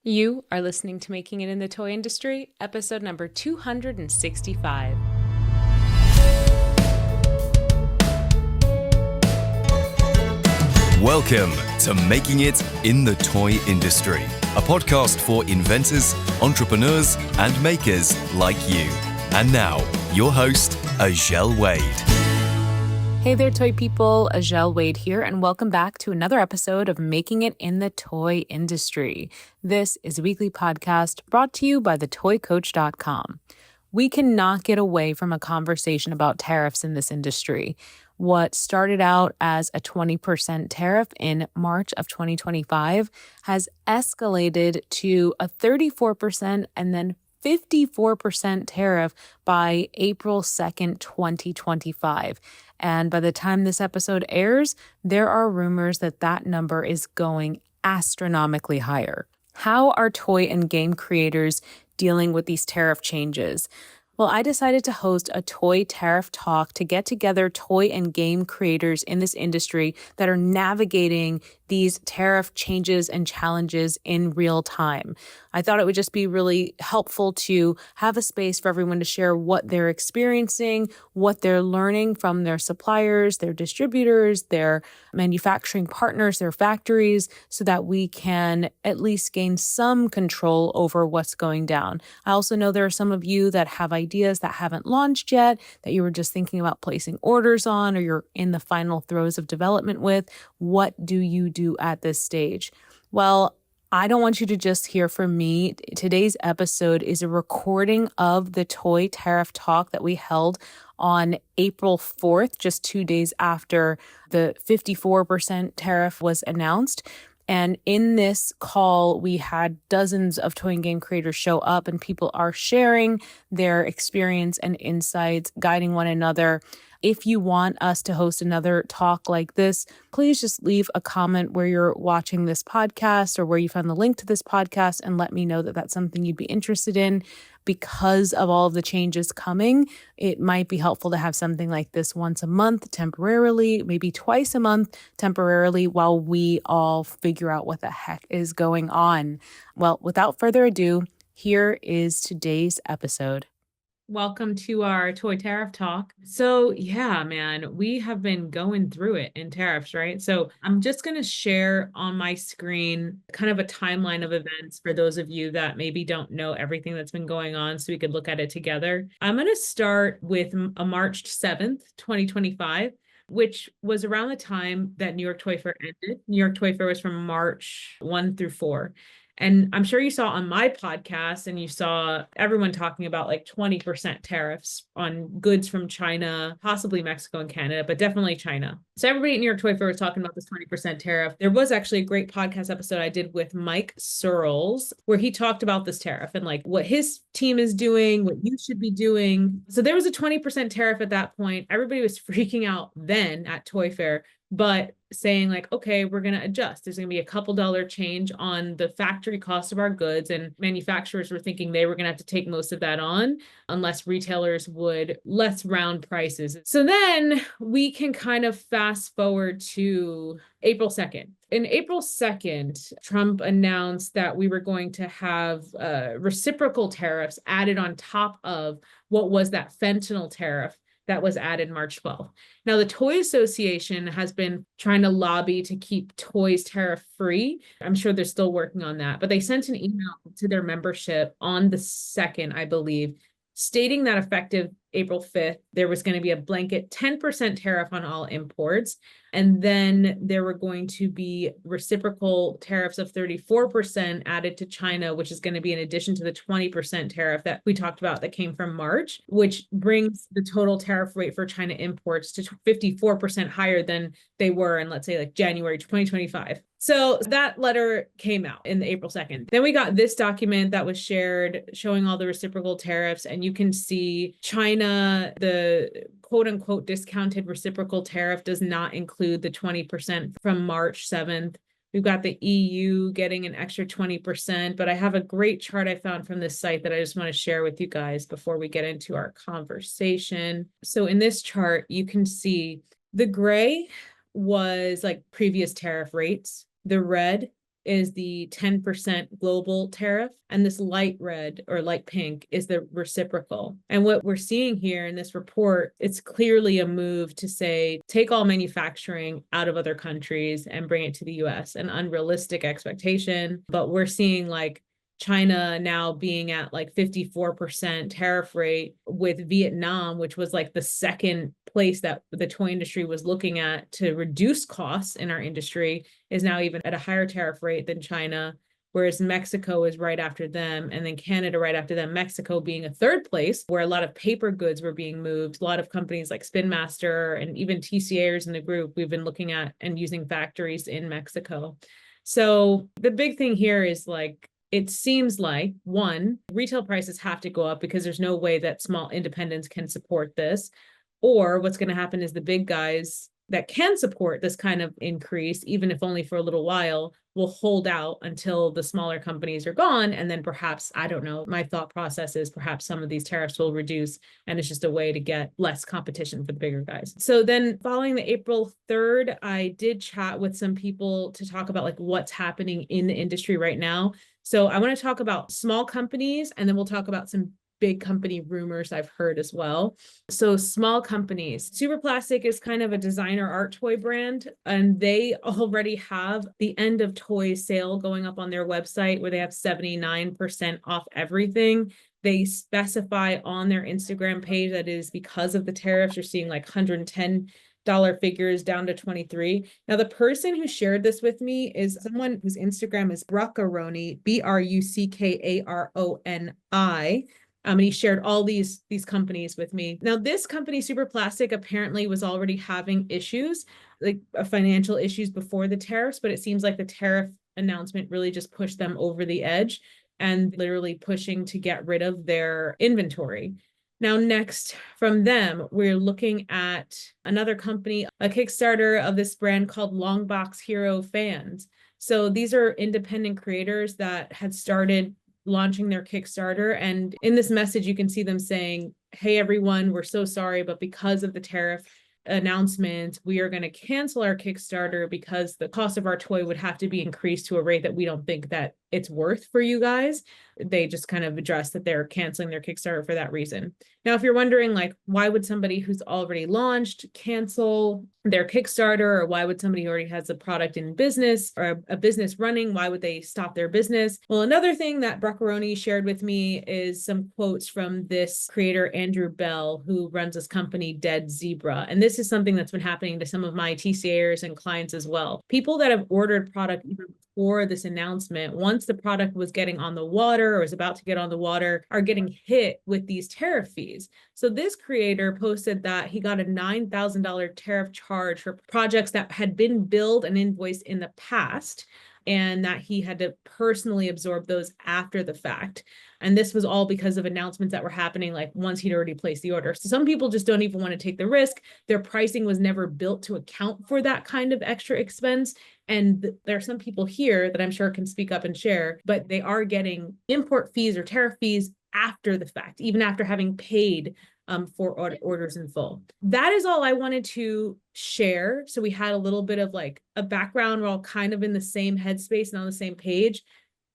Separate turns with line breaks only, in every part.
You are listening to Making It in the Toy Industry, episode number 265.
Welcome to Making It in the Toy Industry, a podcast for inventors, entrepreneurs, and makers like you. And now, your host, Azhelle Wade.
Hey there, toy people. Azhelle Wade here, and welcome back to another episode of Making It in the Toy Industry. This is a weekly podcast brought to you by thetoycoach.com. We cannot get away from a conversation about tariffs in this industry. What started out as a 20% tariff in March of 2025 has escalated to a 34% and then 54% tariff by April 2nd, 2025. And by the time this episode airs, there are rumors that that number is going astronomically higher. How are toy and game creators dealing with these tariff changes? Well, I decided to host a Toy Tariff Talk to get together toy and game creators in this industry that are navigating these tariff changes and challenges in real time. I thought it would just be really helpful to have a space for everyone to share what they're experiencing, what they're learning from their suppliers, their distributors, their manufacturing partners, their factories, so that we can at least gain some control over what's going down. I also know there are some of you that have ideas that haven't launched yet, that you were just thinking about placing orders on, or you're in the final throes of development with. What do you do at this stage? Well, I don't want you to just hear from me. Today's episode is a recording of the Toy Tariff Talk that we held on April 4th, just 2 days after the 54% tariff was announced. And in this call, we had dozens of toy and game creators show up, and people are sharing their experience and insights, guiding one another. If you want us to host another talk like this, please just leave a comment where you're watching this podcast or where you found the link to this podcast and let me know that that's something you'd be interested in. Because of all of the changes coming, it might be helpful to have something like this once a month temporarily, maybe twice a month temporarily, while we all figure out what the heck is going on. Well, without further ado, here is today's episode. Welcome to our Toy Tariff Talk. So yeah, man, we have been going through it in tariffs, right? So I'm just going to share on my screen kind of a timeline of events for those of you that maybe don't know everything that's been going on, so we could look at it together. I'm going to start with a March 7th, 2025, which was around the time that New York Toy Fair ended. New York Toy Fair was from March 1 through 4. And I'm sure you saw on my podcast and you saw everyone talking about like 20% tariffs on goods from China, possibly Mexico and Canada, but definitely China. So everybody at New York Toy Fair was talking about this 20% tariff. There was actually a great podcast episode I did with Mike Searles where he talked about this tariff and like what his team is doing, what you should be doing. So there was a 20% tariff at that point. Everybody was freaking out then at Toy Fair, but saying like, okay, we're going to adjust. There's going to be a couple dollar change on the factory cost of our goods. And manufacturers were thinking they were going to have to take most of that on unless retailers would less round prices. So then we can kind of fast forward to April 2nd. In April 2nd, Trump announced that we were going to have reciprocal tariffs added on top of what was that fentanyl tariff that was added March 12th. Now, the Toy Association has been trying to lobby to keep toys tariff free. I'm sure they're still working on that, but they sent an email to their membership on the 2nd, I believe, stating that effective April 5th, there was going to be a blanket 10% tariff on all imports. And then there were going to be reciprocal tariffs of 34% added to China, which is going to be in addition to the 20% tariff that we talked about that came from March, which brings the total tariff rate for China imports to 54% higher than they were in, let's say, like January 2025. So that letter came out in April 2nd. Then we got this document that was shared showing all the reciprocal tariffs, and you can see China, the quote unquote discounted reciprocal tariff does not include the 20% from March 7th. We've got the EU getting an extra 20%, but I have a great chart I found from this site that I just want to share with you guys before we get into our conversation. So in this chart, you can see the gray was like previous tariff rates. The red is the 10% global tariff, and this light red or light pink is the reciprocal. And what we're seeing here in this report, it's clearly a move to say, take all manufacturing out of other countries and bring it to the US, an unrealistic expectation. But we're seeing like China now being at like 54% tariff rate, with Vietnam, which was like the second place that the toy industry was looking at to reduce costs in our industry, is now even at a higher tariff rate than China, whereas Mexico is right after them, and then Canada right after them, Mexico being a third place where a lot of paper goods were being moved. A lot of companies like Spin Master and even TCAers in the group, we've been looking at and using factories in Mexico. So the big thing here is like, it seems like, one, retail prices have to go up because there's no way that small independents can support this. Or what's going to happen is the big guys that can support this kind of increase, even if only for a little while, will hold out until the smaller companies are gone. And then perhaps, I don't know, my thought process is perhaps some of these tariffs will reduce, and it's just a way to get less competition for the bigger guys. So then following the April 3rd, I did chat with some people to talk about like what's happening in the industry right now. So I want to talk about small companies, and then we'll talk about some big company rumors I've heard as well. So small companies, Super Plastic is kind of a designer art toy brand, and they already have the end of toys sale going up on their website where they have 79% off everything. They specify on their Instagram page that is because of the tariffs. You're seeing like $110 figures down to 23. Now, the person who shared this with me is someone whose Instagram is Bruckaroni, Bruckaroni. And he shared all these companies with me. Now, this company, Super Plastic, apparently was already having issues, like financial issues before the tariffs, but it seems like the tariff announcement really just pushed them over the edge and literally pushing to get rid of their inventory. Now, next from them, we're looking at another company, a Kickstarter of this brand called Longbox Hero Fans. So these are independent creators that had started launching their Kickstarter. And in this message, you can see them saying, hey, everyone, we're so sorry, but because of the tariff announcement, we are going to cancel our Kickstarter because the cost of our toy would have to be increased to a rate that we don't think that it's worth for you guys. They just kind of address that they're canceling their Kickstarter for that reason. Now, if you're wondering, like, why would somebody who's already launched cancel their Kickstarter, or why would somebody who already has a product in business or a business running, why would they stop their business? Well, another thing that Bruckaroni shared with me is some quotes from this creator, Andrew Bell, who runs this company, Dead Zebra. And this is something that's been happening to some of my TCAers and clients as well. People that have ordered product even before this announcement, once the product was getting on the water or was about to get on the water, are getting hit with these tariff fees. So this creator posted that he got a $9,000 tariff charge for projects that had been billed and invoiced in the past, and that he had to personally absorb those after the fact. And this was all because of announcements that were happening like once he'd already placed the order. So some people just don't even want to take the risk. Their pricing was never built to account for that kind of extra expense. And there are some people here that I'm sure can speak up and share, but they are getting import fees or tariff fees after the fact, even after having paid for orders in full. That is all I wanted to share. So we had a little bit of like a background. We're all kind of in the same headspace and on the same page.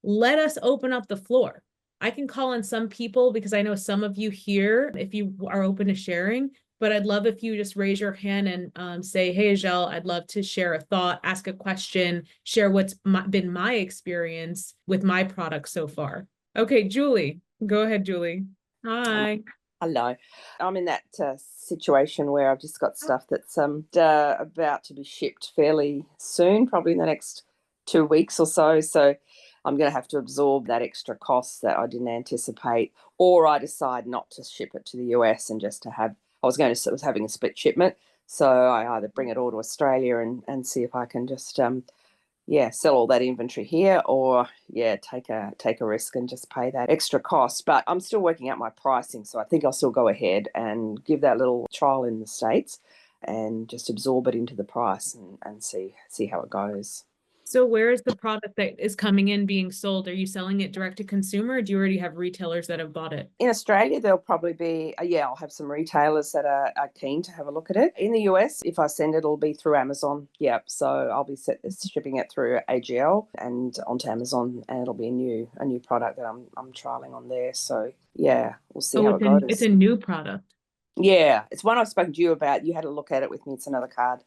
Let us open up the floor. I can call on some people because I know some of you here, if you are open to sharing, but I'd love if you just raise your hand and say, hey, Azhelle, I'd love to share a thought, ask a question, share what's been my experience with my product so far. Okay, Julie, go ahead, Julie. Hi.
Hello. I'm in that situation where I've just got stuff that's about to be shipped fairly soon, probably in the next 2 weeks or so. So I'm going to have to absorb that extra cost that I didn't anticipate, or I decide not to ship it to the US and just to have, I was having a split shipment. So I either bring it all to Australia and see if I can just sell all that inventory here, or take a risk and just pay that extra cost. But I'm still working out my pricing, so I think I'll still go ahead and give that little trial in the States and just absorb it into the price and see how it goes.
So where is the product that is coming in being sold? Are you selling it direct to consumer, or do you already have retailers that have bought it?
In Australia, there'll probably be, I'll have some retailers that are keen to have a look at it. In the US, if I send it, it'll be through Amazon. Yep. So I'll be shipping it through Azhelle and onto Amazon, and it'll be a new product that I'm trialing on there. So yeah, we'll see how it goes.
It's a new product.
Yeah, it's one I've spoken to you about. You had a look at it with me. It's another card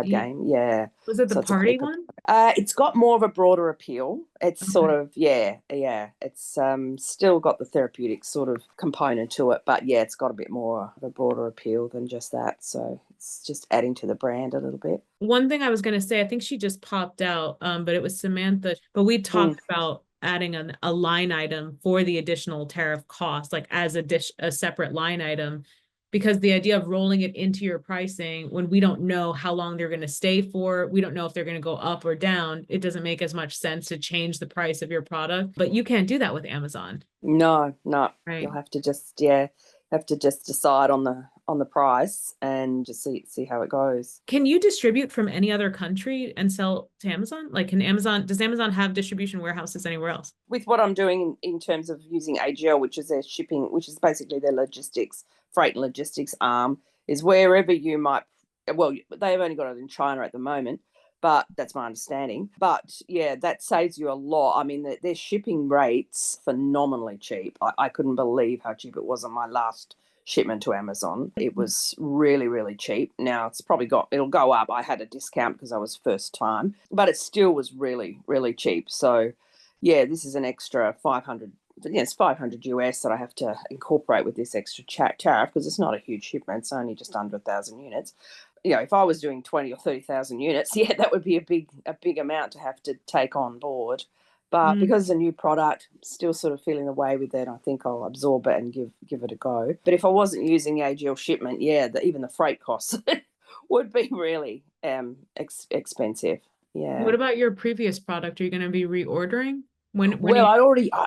game. Yeah.
Was it the party one?
It's got more of a broader appeal. It's sort of, it's still got the therapeutic sort of component to it, but yeah, it's got a bit more of a broader appeal than just that. So it's just adding to the brand a little bit.
One thing I was going to say, I think she just popped out, but it was Samantha. But we talked about adding a line item for the additional tariff cost, like as a separate line item. Because the idea of rolling it into your pricing when we don't know how long they're going to stay for, we don't know if they're going to go up or down, it doesn't make as much sense to change the price of your product. But you can't do that with Amazon.
No.
Right.
You'll have to just decide on the price and just see how it goes.
Can you distribute from any other country and sell to Amazon? Like, does Amazon have distribution warehouses anywhere else?
With what I'm doing in terms of using AGL, which is their shipping, which is basically their freight and logistics arm, is wherever you might, well, they've only got it in China at the moment, but that's my understanding. But yeah, that saves you a lot. I mean, their shipping rates phenomenally cheap. I couldn't believe how cheap it was on my last shipment to Amazon. It was really, really cheap. Now it'll go up. I had a discount because I was first time, but it still was really, really cheap. So yeah, this is an extra 500. It's 500 US that I have to incorporate with this extra tariff because it's not a huge shipment. It's only just under 1,000 units. If I was doing 20 or 30,000 units, yeah, that would be a big amount to have to take on board. But because it's a new product, I'm still sort of feeling the way with it. I think I'll absorb it and give it a go. But if I wasn't using the AGL shipment, yeah, even the freight costs would be really expensive. Yeah.
What about your previous product? Are you going to be reordering?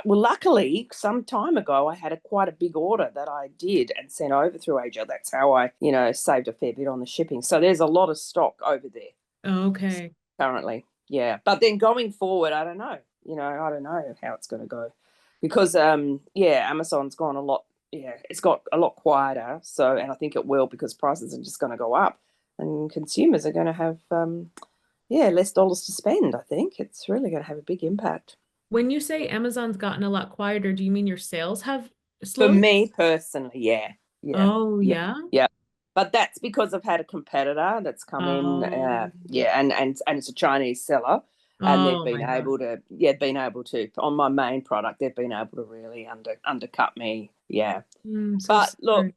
Luckily, some time ago, I had quite a big order that I did and sent over through AGL. That's how I, saved a fair bit on the shipping. So there's a lot of stock over there.
Okay.
Currently, yeah. But then going forward, I don't know. I don't know how it's going to go because, Amazon's gone a lot. Yeah, it's got a lot quieter. So, and I think it will because prices are just going to go up and consumers are going to have, less dollars to spend. I think it's really going to have a big impact.
When you say Amazon's gotten a lot quieter, do you mean your sales have slowed?
For me personally, yeah.
Oh, yeah?
Yeah. But that's because I've had a competitor that's come in, and it's a Chinese seller, and they've been able to, on my main product, they've been able to really undercut me, yeah. But look,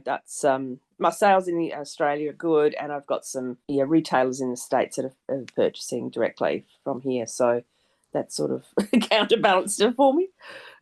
that's my sales in Australia are good, and I've got some retailers in the States that are purchasing directly from here, so that sort of counterbalanced it for me.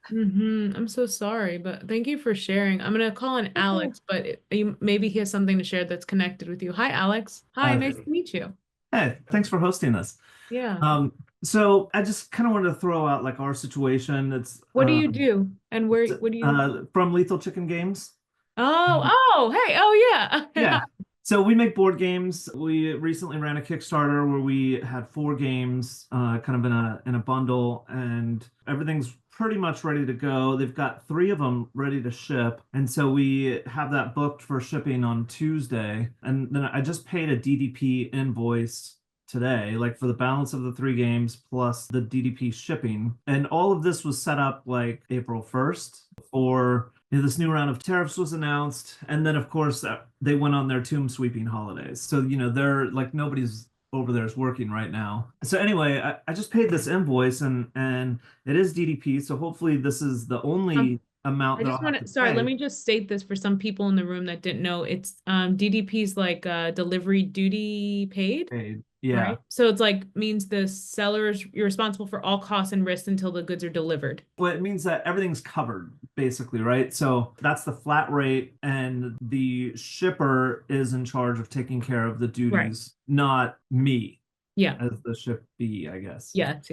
I'm so sorry, but thank you for sharing. I'm gonna call on Alex, but maybe he has something to share that's connected with you. Hi, Alex. Hi, nice to meet you.
Hey, thanks for hosting us.
Yeah.
So I just kind of wanted to throw out like our situation. It's
what do you do, and what do you
from Lethal Chicken Games?
Hey, oh yeah.
Yeah. So we make board games. We recently ran a Kickstarter where we had 4 games, kind of in a bundle, and everything's pretty much ready to go. They've got 3 of them ready to ship, and so we have that booked for shipping on Tuesday. And then I just paid a DDP invoice today, like for the balance of the 3 games plus the DDP shipping. And all of this was set up like April 1st for this new round of tariffs was announced. And then, of course, they went on their tomb sweeping holidays. So, they're like nobody's over there is working right now. So anyway, I just paid this invoice and it is DDP. So hopefully this is the only amount.
Let me just state this for some people in the room that didn't know. It's DDP's like delivery duty paid.
Yeah.
Right? So it's like means the sellers, you're responsible for all costs and risks until the goods are delivered.
Well, it means that everything's covered basically, right? So that's the flat rate, and the shipper is in charge of taking care of the duties, not me.
Yeah.
As the shippee, I guess.
Yes.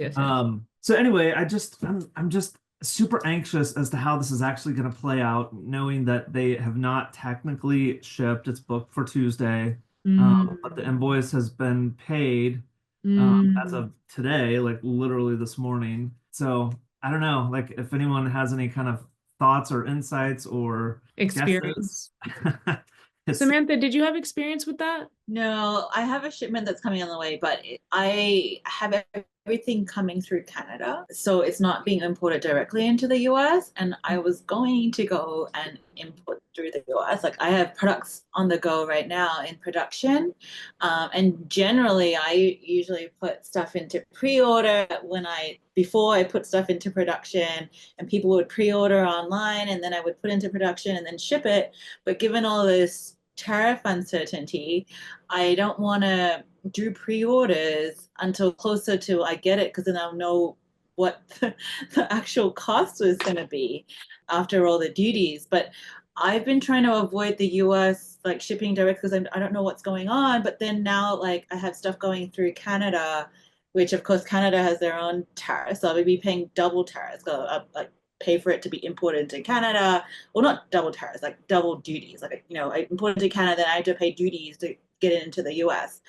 So anyway, I'm just super anxious as to how this is actually going to play out, knowing that they have not technically shipped. It's booked for Tuesday. But the invoice has been paid, as of today, like literally this morning. So I don't know, like if anyone has any kind of thoughts or insights or
Experience.
guesses.
Samantha, did you have experience with that?
No, I have a shipment that's coming on the way, but I have everything coming through Canada. So it's not being imported directly into the US. And I was going to go and import through the US. Like I have products on the go right now in production. And generally, I usually put stuff into pre-order before I put stuff into production, and people would pre-order online, and then I would put into production and then ship it. But given all this tariff uncertainty, I don't want to do pre-orders until closer to I get it, because then I'll know what the actual cost is going to be after all the duties. But I've been trying to avoid the US like shipping direct because I don't know what's going on. But then now like I have stuff going through Canada, which of course Canada has their own tariffs. So I'll be paying double tariffs. So like pay for it to be imported into Canada. Well, not double tariffs, like double duties. Like, I import it to Canada, then I have to pay duties to get it into the US.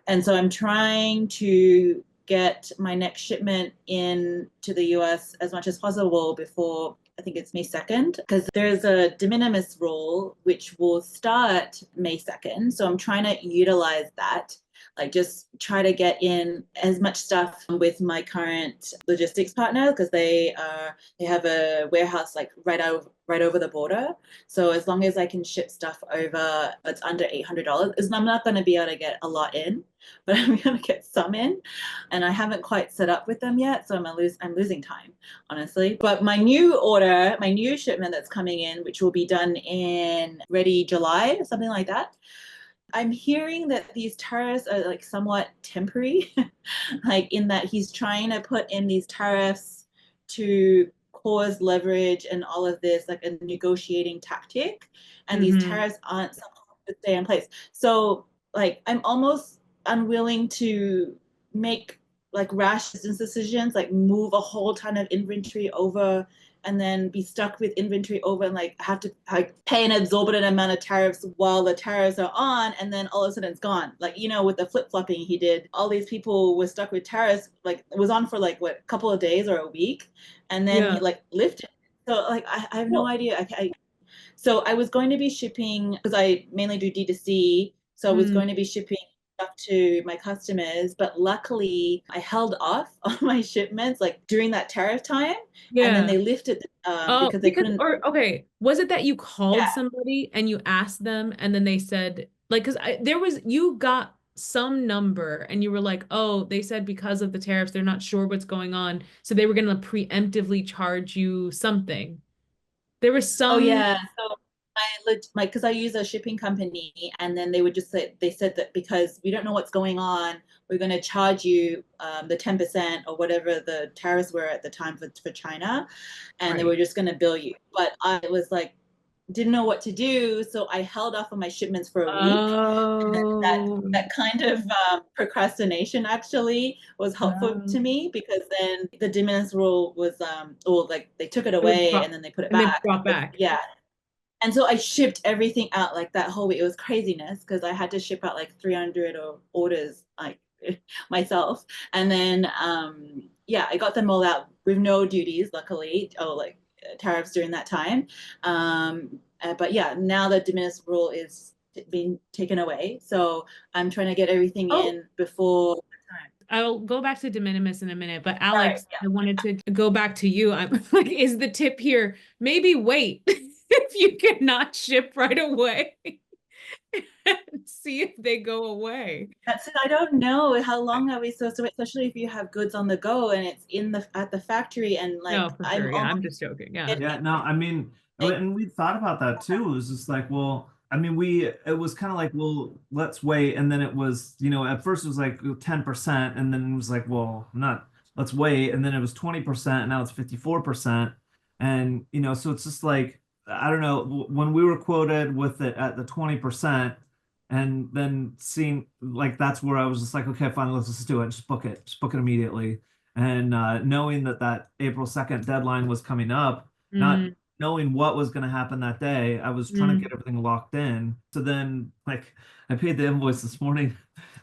And so I'm trying to get my next shipment in to the US as much as possible before, I think it's May 2nd, because there's a de minimis rule which will start May 2nd. So I'm trying to utilize that, like just try to get in as much stuff with my current logistics partner, because they have a warehouse like right over the border. So as long as I can ship stuff over that's under $800, I'm not going to be able to get a lot in, but I'm going to get some in. And I haven't quite set up with them yet, so I'm losing time, honestly. But my new shipment that's coming in, which will be done in ready July, something like that. I'm hearing that these tariffs are like somewhat temporary, like in that he's trying to put in these tariffs to cause leverage and all of this, like a negotiating tactic. And these tariffs aren't supposed to stay in place. So like I'm almost unwilling to make like rash business decisions, like move a whole ton of inventory over and then be stuck with inventory over and like have to like pay an exorbitant amount of tariffs while the tariffs are on, and then all of a sudden it's gone. Like, with the flip-flopping he did, all these people were stuck with tariffs, like it was on for like a couple of days or a week, and then he like lifted. So like I have no idea. So I was going to be shipping, because I mainly do D2C, so I was going to be shipping stuff to my customers, but luckily I held off on my shipments like during that tariff time, and then they lifted because they couldn't.
Or okay, was it that you called somebody and you asked them, and then they said like, because you got some number and you were like, oh, they said because of the tariffs they're not sure what's going on, so they were going to preemptively charge you something. There was some.
Oh yeah, so because I use a shipping company, and then they said that because we don't know what's going on, we're going to charge you the 10% or whatever the tariffs were at the time for China, and they were just going to bill you. But I was like, didn't know what to do, so I held off on my shipments for a week. And that kind of procrastination actually was helpful to me, because then the de minimis rule was like they took it away and then they put it back.
Brought back.
Yeah. And so I shipped everything out like that whole week. It was craziness because I had to ship out like 300 orders like myself. And then, I got them all out with no duties, luckily, tariffs during that time. But yeah, now the de minimis rule is being taken away. So I'm trying to get everything in before time.
I'll go back to de minimis in a minute, but Alex, I wanted to go back to you. I'm like, is the tip here, maybe wait if you cannot ship right away and see if they go away.
That's it. I don't know how long are we supposed to wait, especially if you have goods on the go and it's at the factory, and like
no, for sure. I'm just joking.
No, I mean, and we thought about that too. It was just like, well, I mean, it was kind of like, well, let's wait. And then it was, at first it was like 10%. And then it was like, well, let's wait. And then it was 20%. And now it's 54%. And, so it's just like, I don't know, when we were quoted with it at the 20%, and then seeing like, that's where I was just like, okay, fine, let's just do it. Just book it immediately. And knowing that April 2nd deadline was coming up, not knowing what was going to happen that day, I was trying to get everything locked in. So then, like, I paid the invoice this morning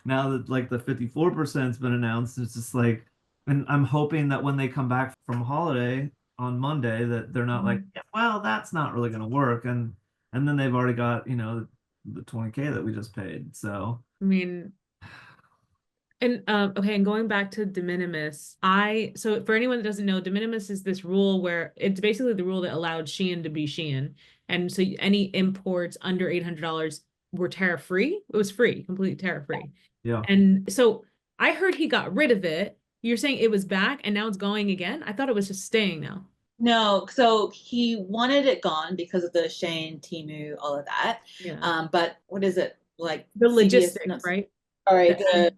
now that like the 54%'s been announced, it's just like, and I'm hoping that when they come back from holiday on Monday, that they're not like, yeah, well, that's not really going to work, and then they've already got, you know, the 20K that we just paid. So
I mean, and okay, and going back to de minimis, so for anyone that doesn't know, de minimis is this rule where it's basically the rule that allowed Shein to be Shein. And so any imports under $800 were tariff free. It was free, completely tariff free.
yeah.
And so I heard he got rid of it. You're saying it was back and now it's going again? I thought it was just staying now.
No, so he wanted it gone because of the Shane, Timu, all of that.
Yeah.
But what is it like?
The
CVS,
logistics,
no,
right?
sorry, the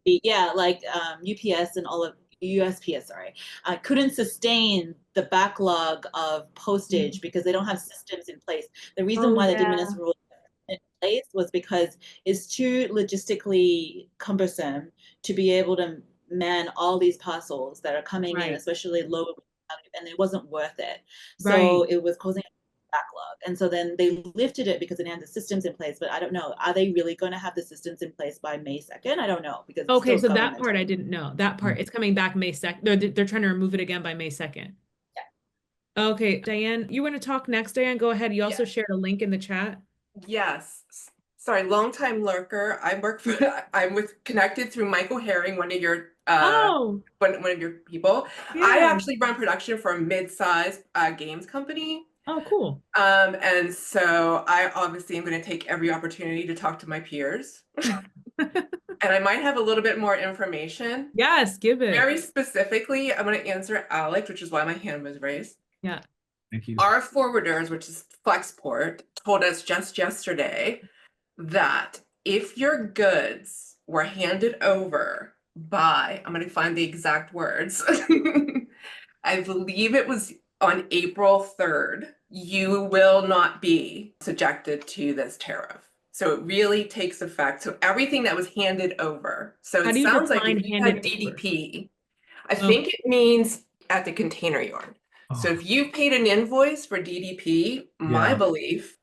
yeah, like UPS and all of USPS, sorry, couldn't sustain the backlog of postage because they don't have systems in place. The reason why the de minimis rule in place was because it's too logistically cumbersome to be able to man all these parcels that are coming in,
Right.
especially low value, and it wasn't worth it.
Right.
So it was causing a backlog. And so then they lifted it because it had the systems in place. But I don't know. Are they really going to have the systems in place by May 2nd? I don't know, because it's
Okay,
still
so that part I
governmental.
didn't know. That part, it's coming back May 2nd. They're trying to remove it again by May 2nd.
Yeah.
Okay, Diane, you want to talk next, Diane? Go ahead. You also
Yeah.
shared a link in the chat.
Yes. Sorry, longtime lurker. I work for I'm with connected through Michael Herring, one of your
Oh,
one of your people. I
yeah.
actually run production for a mid-sized games company.
Oh, cool.
And so I obviously am going to take every opportunity to talk to my peers. And I might have a little bit more information.
Yes, give it.
Very specifically, I'm going to answer Alex, which is why my hand was raised.
Yeah.
Thank you.
Our forwarders, which is Flexport, told us just yesterday that if your goods were handed over by, I'm going to find the exact words, I believe it was on April 3rd, you will not be subjected to this tariff. So it really takes effect. So everything that was handed over. So
How
it
do you
sounds like
define
if you had
handed over?
DDP, I think it means at the container yard. So if you paid an invoice for DDP, my
Yeah.
belief,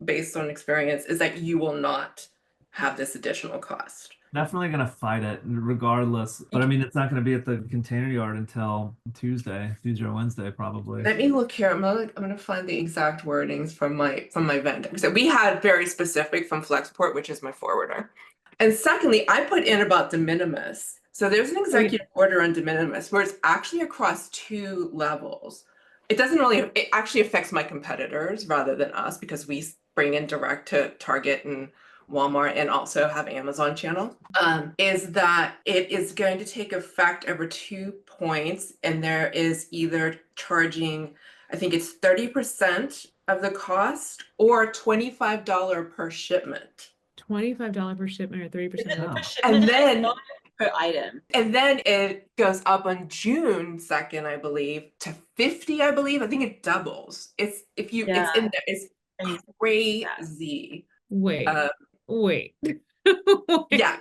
based on experience, is that you will not have this additional cost.
Definitely gonna fight it regardless. But I mean, it's not gonna be at the container yard until Tuesday or Wednesday, probably.
Let me look here. I'm gonna find the exact wordings from my vendor. So we had very specific from Flexport, which is my forwarder. And secondly, I put in about de minimis. So there's an executive order on de minimis where it's actually across 2 levels. It actually affects my competitors rather than us, because we bring in direct to Target and Walmart and also have Amazon channel, is that it is going to take effect over 2 points, and there is either charging, I think it's 30% of the cost or $25 per shipment.
$25 per shipment or 30%
Oh.
off.
And then
not per item.
And then it goes up on June 2nd, I believe, to 50, I believe. I think it doubles. It's in there. It's crazy.
Wait. Wait.
Yeah.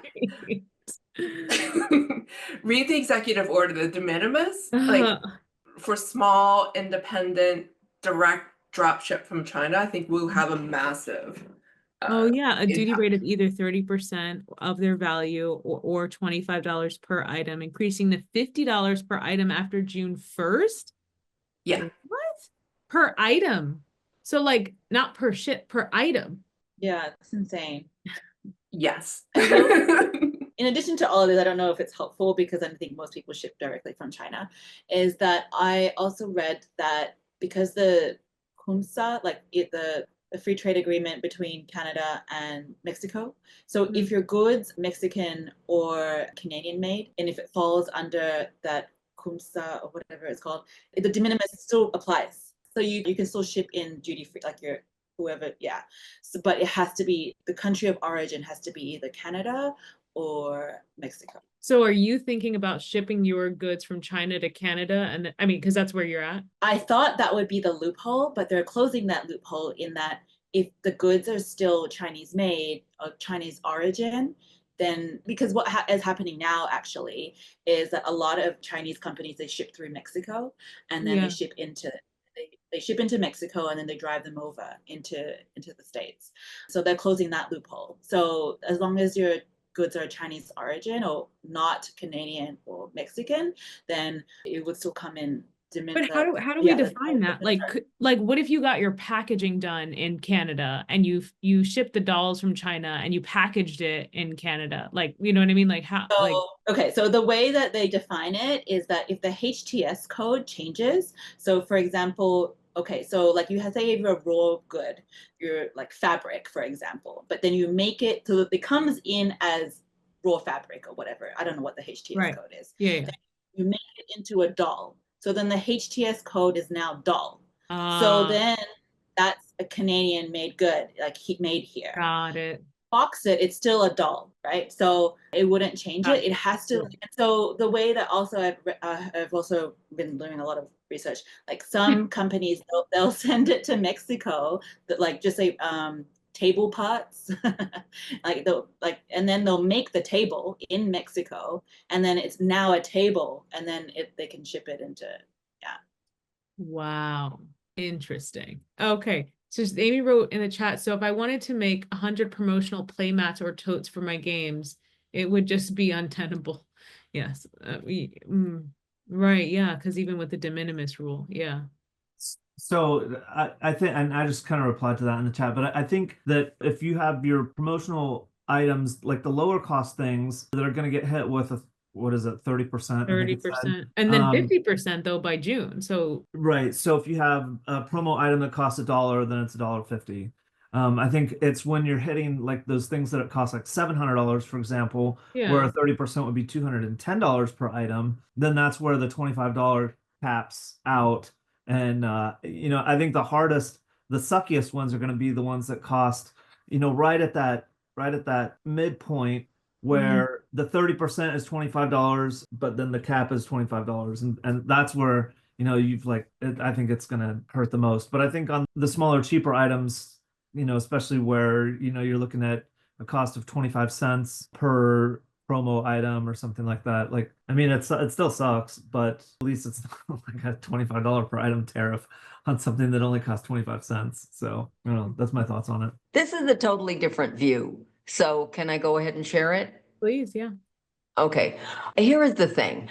Read the executive order, the de minimis, like for small, independent, direct drop ship from China, I think we'll have a massive
Oh yeah, a duty
impact.
rate of either 30% of their value or $25 per item, increasing to $50 per item after June 1st.
Yeah.
What? Per item. So like not per ship, per item.
Yeah, it's insane.
Yes.
In addition to all of this, I don't know if it's helpful because I think most people ship directly from China, is that I also read that because the CUMSA, like the free trade agreement between Canada and Mexico. So if your goods Mexican or Canadian made, and if it falls under that CUMSA or whatever it's called, the de minimis still applies. So you can still ship in duty free, like your whoever, yeah. So, but it has to be, the country of origin has to be either Canada or Mexico.
So are you thinking about shipping your goods from China to Canada? And I mean, because that's where you're at.
I thought that would be the loophole, but they're closing that loophole in that if the goods are still Chinese made of Chinese origin, then because what is happening now actually is that a lot of Chinese companies, they ship through Mexico and then they ship into Mexico and then they drive them over into the States. So they're closing that loophole. So as long as your goods are Chinese origin or not Canadian or Mexican, then it would still come in.
But how do we define that? Like what if you got your packaging done in Canada and you shipped the dolls from China and you packaged it in Canada? Like, you know what I mean? Like how?
So,
like
okay, so the way that they define it is that if the HTS code changes, so for example, okay, so like you have, say if you're a raw good, you're like fabric, for example, but then you make it so that it comes in as raw fabric or whatever. I don't know what the HTS code is.
Yeah.
Then you make it into a doll. So then the HTS code is now doll. So then that's a Canadian made good, like made here.
Got it.
Box it, it's still a doll, right? So it wouldn't change it. It has to. So the way that also I've also been doing a lot of research. Like some companies, they'll send it to Mexico, that like just say table parts, and then they'll make the table in Mexico, and then it's now a table, and then they can ship it into
Wow. Interesting. Okay. So Amy wrote in the chat, so if I wanted to make 100 promotional play mats or totes for my games, it would just be untenable. Yes. Right. Yeah. Because even with the de minimis rule. Yeah.
So I think, and I just kind of replied to that in the chat, but I think that if you have your promotional items, like the lower cost things that are going to get hit with a, what is it, 30%?
30%. And then 50% though by June. So
right. So if you have a promo item that costs $1, then it's $1.50. I think it's when you're hitting like those things that it costs like $700, for example, where a 30% would be $210 per item, then that's where the $25 caps out. And I think the suckiest ones are going to be the ones that cost, right at that midpoint where the 30% is $25, but then the cap is $25, and that's where I think it's going to hurt the most. But I think on the smaller, cheaper items, especially where you're looking at a cost of 25 cents per promo item or something like that. Like, I mean, it still sucks, but at least it's not like a $25 per item tariff on something that only costs 25 cents. So, that's my thoughts on it.
This is a totally different view. So can I go ahead and share it?
Please, yeah.
Okay. Here is the thing.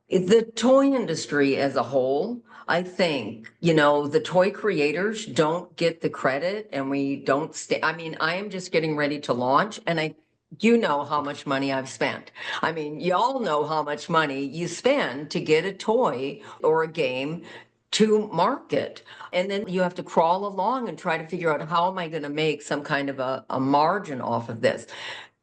The toy industry as a whole, I think, the toy creators don't get the credit, and we don't I mean, I am just getting ready to launch, and you know how much money I've spent. I mean, y'all know how much money you spend to get a toy or a game to market. And then you have to crawl along and try to figure out, how am I going to make some kind of a margin off of this?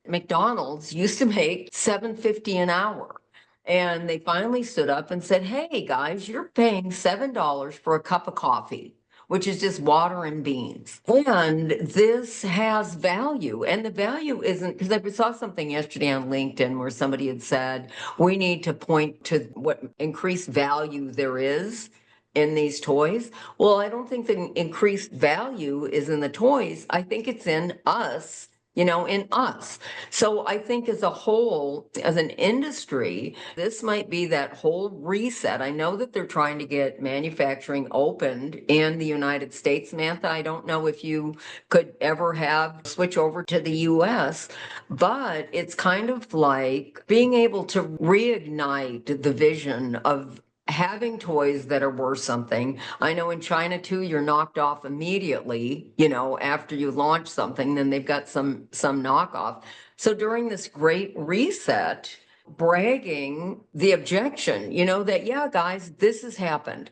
McDonald's used to make $7.50 an hour. And they finally stood up and said, hey guys, you're paying $7 for a cup of coffee, which is just water and beans. And this has value. And the value isn't, because I saw something yesterday on LinkedIn where somebody had said, we need to point to what increased value there is in these toys. Well, I don't think the increased value is in the toys. I think it's in us. In us. So I think as a whole, as an industry, this might be that whole reset. I know that they're trying to get manufacturing opened in the United States. Samantha, I don't know if you could ever switch over to the US, but it's kind of like being able to reignite the vision of having toys that are worth something. I know in China too, you're knocked off immediately, after you launch something, then they've got some knockoff. So during this great reset, bragging the objection, that, yeah, guys, this has happened.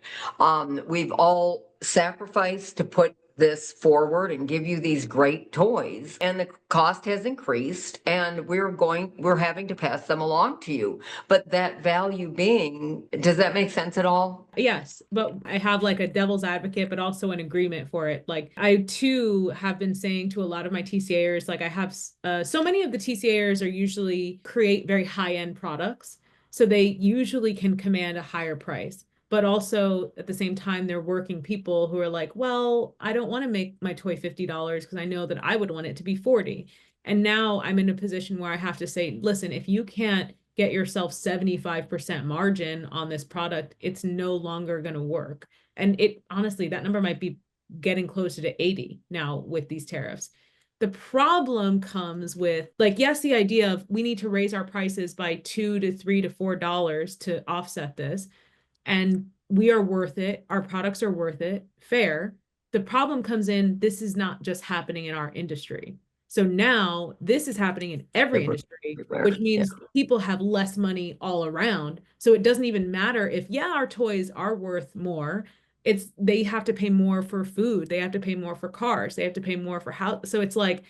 We've all sacrificed to put this forward and give you these great toys, and the cost has increased, and we're having to pass them along to you. But that value being, does that make sense at all?
Yes, but I have like a devil's advocate, but also an agreement for it. Like I too have been saying to a lot of my TCAers, like I have so many of the TCAers are usually create very high-end products, so they usually can command a higher price. But also at the same time, they're working people who are like, well, I don't want to make my toy $50 because I know that I would want it to be 40. And now I'm in a position where I have to say, listen, if you can't get yourself 75% margin on this product, it's no longer going to work. And honestly, that number might be getting closer to 80 now with these tariffs. The problem comes with, like, yes, the idea of we need to raise our prices by $2 to $3 to $4 to offset this, and we are worth it. Our products are worth it. Fair. The problem comes in, this is not just happening in our industry. So now this is happening in every industry, which means people have less money all around. So it doesn't even matter if, yeah, our toys are worth more. They have to pay more for food. They have to pay more for cars. They have to pay more for house. So it's like,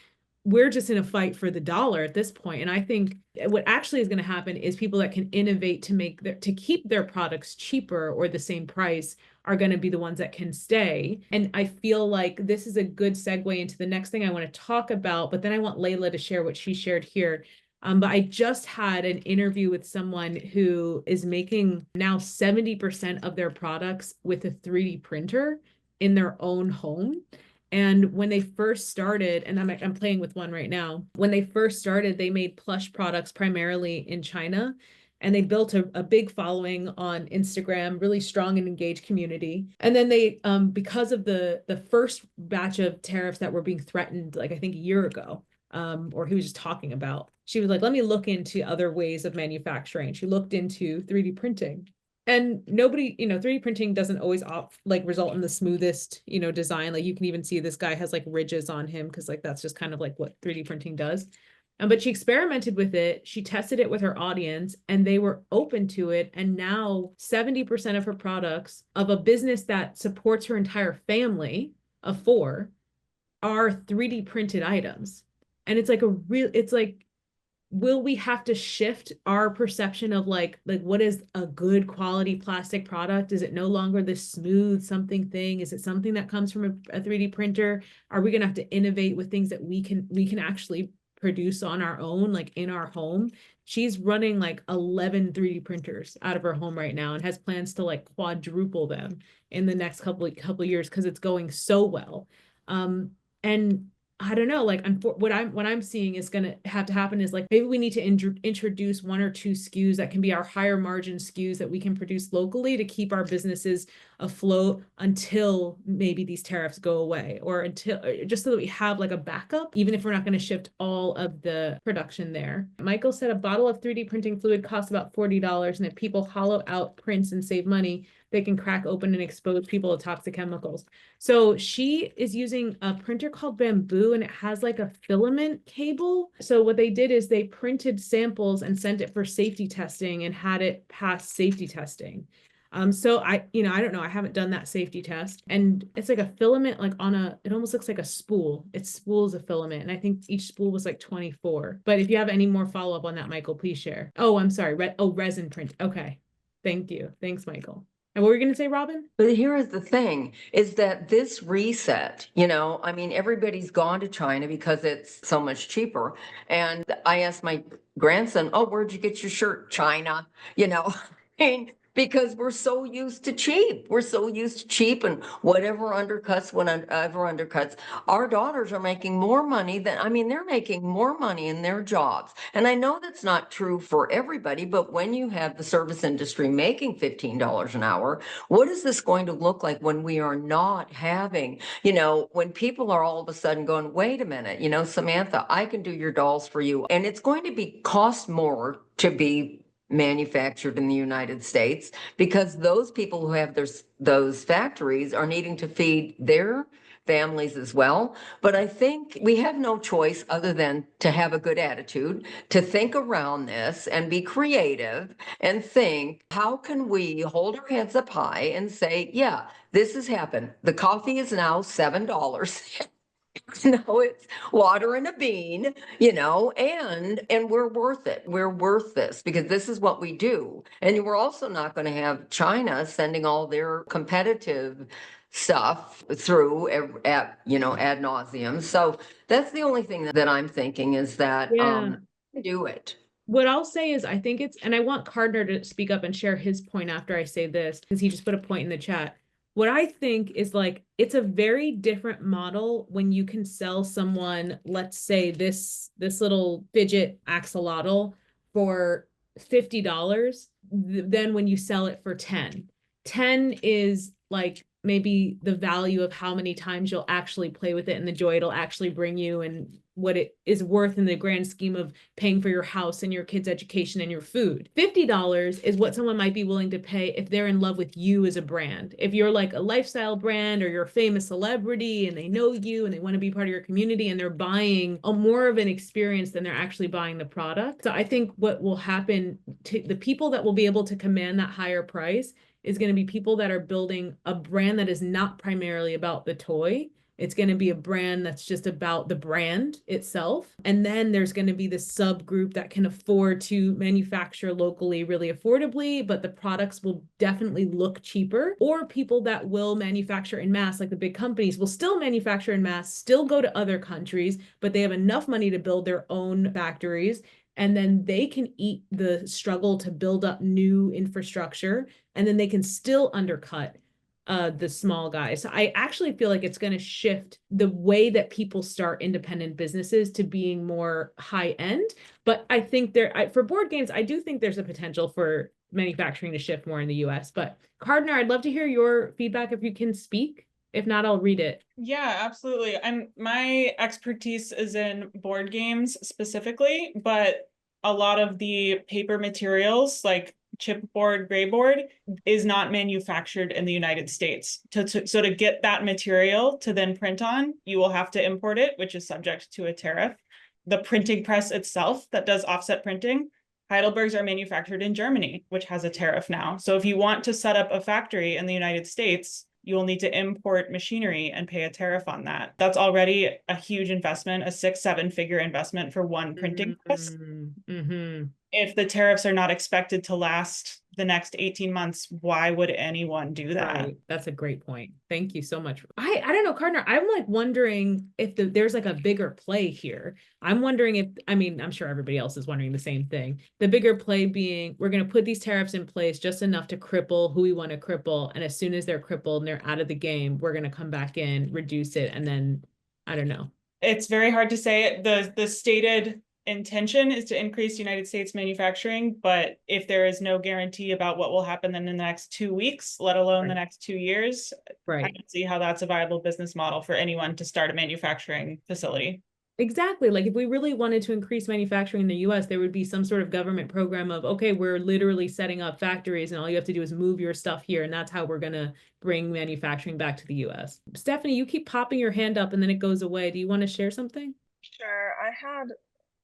we're just in a fight for the dollar at this point. And I think what actually is going to happen is people that can innovate to keep their products cheaper or the same price are going to be the ones that can stay. And I feel like this is a good segue into the next thing I want to talk about, but then I want Layla to share what she shared here. But I just had an interview with someone who is making now 70% of their products with a 3D printer in their own home. And when they first started, and I'm playing with one right now, when they first started, they made plush products primarily in China. And they built a big following on Instagram, really strong and engaged community. And then they, because of the first batch of tariffs that were being threatened, like I think a year ago, or he was just talking about, she was like, let me look into other ways of manufacturing. She looked into 3D printing. And nobody, 3D printing doesn't always result in the smoothest, design. Like you can even see this guy has like ridges on him because like that's just kind of like what 3D printing does. But she experimented with it. She tested it with her audience and they were open to it. And now 70% of her products of a business that supports her entire family of 4 are 3D printed items. And it's like will we have to shift our perception of like what is a good quality plastic product? Is it no longer this smooth something thing? Is it something that comes from a 3D printer? Are we going to have to innovate with things that we can actually produce on our own, like in our home? She's running like 11 3D printers out of her home right now and has plans to like quadruple them in the next couple of years because it's going so well. And I don't know, like what I'm seeing is going to have to happen is like maybe we need to introduce 1 or 2 SKUs that can be our higher margin SKUs that we can produce locally to keep our businesses afloat until maybe these tariffs go away, or until just so that we have like a backup, even if we're not going to shift all of the production there. Michael said a bottle of 3D printing fluid costs about $40, and if people hollow out prints and save money, they can crack open and expose people to toxic chemicals. So she is using a printer called Bamboo, and it has like a filament cable. So what they did is they printed samples and sent it for safety testing and had it pass safety testing. So I don't know, I haven't done that safety test. And it's like a filament, like it almost looks like a spool. It spools a filament. And I think each spool was like 24. But if you have any more follow-up on that, Michael, please share. Oh, I'm sorry. Resin print. Okay. Thank you. Thanks, Michael. And what were you going to say, Robin?
But here is the thing, is that this reset, everybody's gone to China because it's so much cheaper. And I asked my grandson, oh, where'd you get your shirt? China, because we're so used to cheap. We're so used to cheap and whatever undercuts. Our daughters are making more money they're making more money in their jobs. And I know that's not true for everybody, but when you have the service industry making $15 an hour, what is this going to look like when we are not having, when people are all of a sudden going, wait a minute, Samantha, I can do your dolls for you. And it's going to cost more to be manufactured in the United States because those people who have those factories are needing to feed their families as well. But I think we have no choice other than to have a good attitude, to think around this and be creative and think, how can we hold our heads up high and say, yeah, this has happened. The coffee is now $7. It's water and a bean, and we're worth it. We're worth this because this is what we do. And we're also not going to have China sending all their competitive stuff through ad nauseum. So that's the only thing that I'm thinking is that do it.
What I'll say is I think and I want Cardner to speak up and share his point after I say this, because he just put a point in the chat. What I think is like, it's a very different model when you can sell someone, let's say this little fidget axolotl for $50 than when you sell it for 10. 10 is like maybe the value of how many times you'll actually play with it and the joy it'll actually bring you and what it is worth in the grand scheme of paying for your house and your kids' education and your food. $50 is what someone might be willing to pay if they're in love with you as a brand. If you're like a lifestyle brand or you're a famous celebrity and they know you and they want to be part of your community and they're buying a more of an experience than they're actually buying the product. So I think what will happen to the people that will be able to command that higher price is going to be people that are building a brand that is not primarily about the toy. It's going to be a brand that's just about the brand itself. And then there's going to be this subgroup that can afford to manufacture locally really affordably, but the products will definitely look cheaper. Or people that will manufacture in mass, like the big companies, will still manufacture in mass, still go to other countries, but they have enough money to build their own factories. And then they can eat the struggle to build up new infrastructure, and then they can still undercut the small guys. So I actually feel like it's going to shift the way that people start independent businesses to being more high end. But I think for board games, I do think there's a potential for manufacturing to shift more in the US. But Cardinal, I'd love to hear your feedback if you can speak. If not, I'll read it.
Yeah, absolutely. My expertise is in board games specifically, but a lot of the paper materials like chipboard, grayboard is not manufactured in the United States. So to get that material to then print on, you will have to import it, which is subject to a tariff. The printing press itself that does offset printing, Heidelbergs are manufactured in Germany, which has a tariff now. So if you want to set up a factory in the United States, you will need to import machinery and pay a tariff on that. That's already a huge investment, a 6-7 figure investment for one printing press.
Mm-hmm.
If the tariffs are not expected to last the next 18 months, why would anyone do that?
Right. That's a great point. Thank you so much. I don't know, Cardinal, I'm like wondering if there's like a bigger play here. I'm wondering I'm sure everybody else is wondering the same thing. The bigger play being, we're going to put these tariffs in place just enough to cripple who we want to cripple. And as soon as they're crippled and they're out of the game, we're going to come back in, reduce it. And then, I don't know.
It's very hard to say. The stated intention is to increase United States manufacturing, but if there is no guarantee about what will happen in the next 2 weeks, let alone the next 2 years, I don't see how that's a viable business model for anyone to start a manufacturing facility.
Exactly. Like if we really wanted to increase manufacturing in the US, there would be some sort of government program of, okay, we're literally setting up factories and all you have to do is move your stuff here. And that's how we're going to bring manufacturing back to the US. Stephanie, you keep popping your hand up and then it goes away. Do you want to share something?
Sure.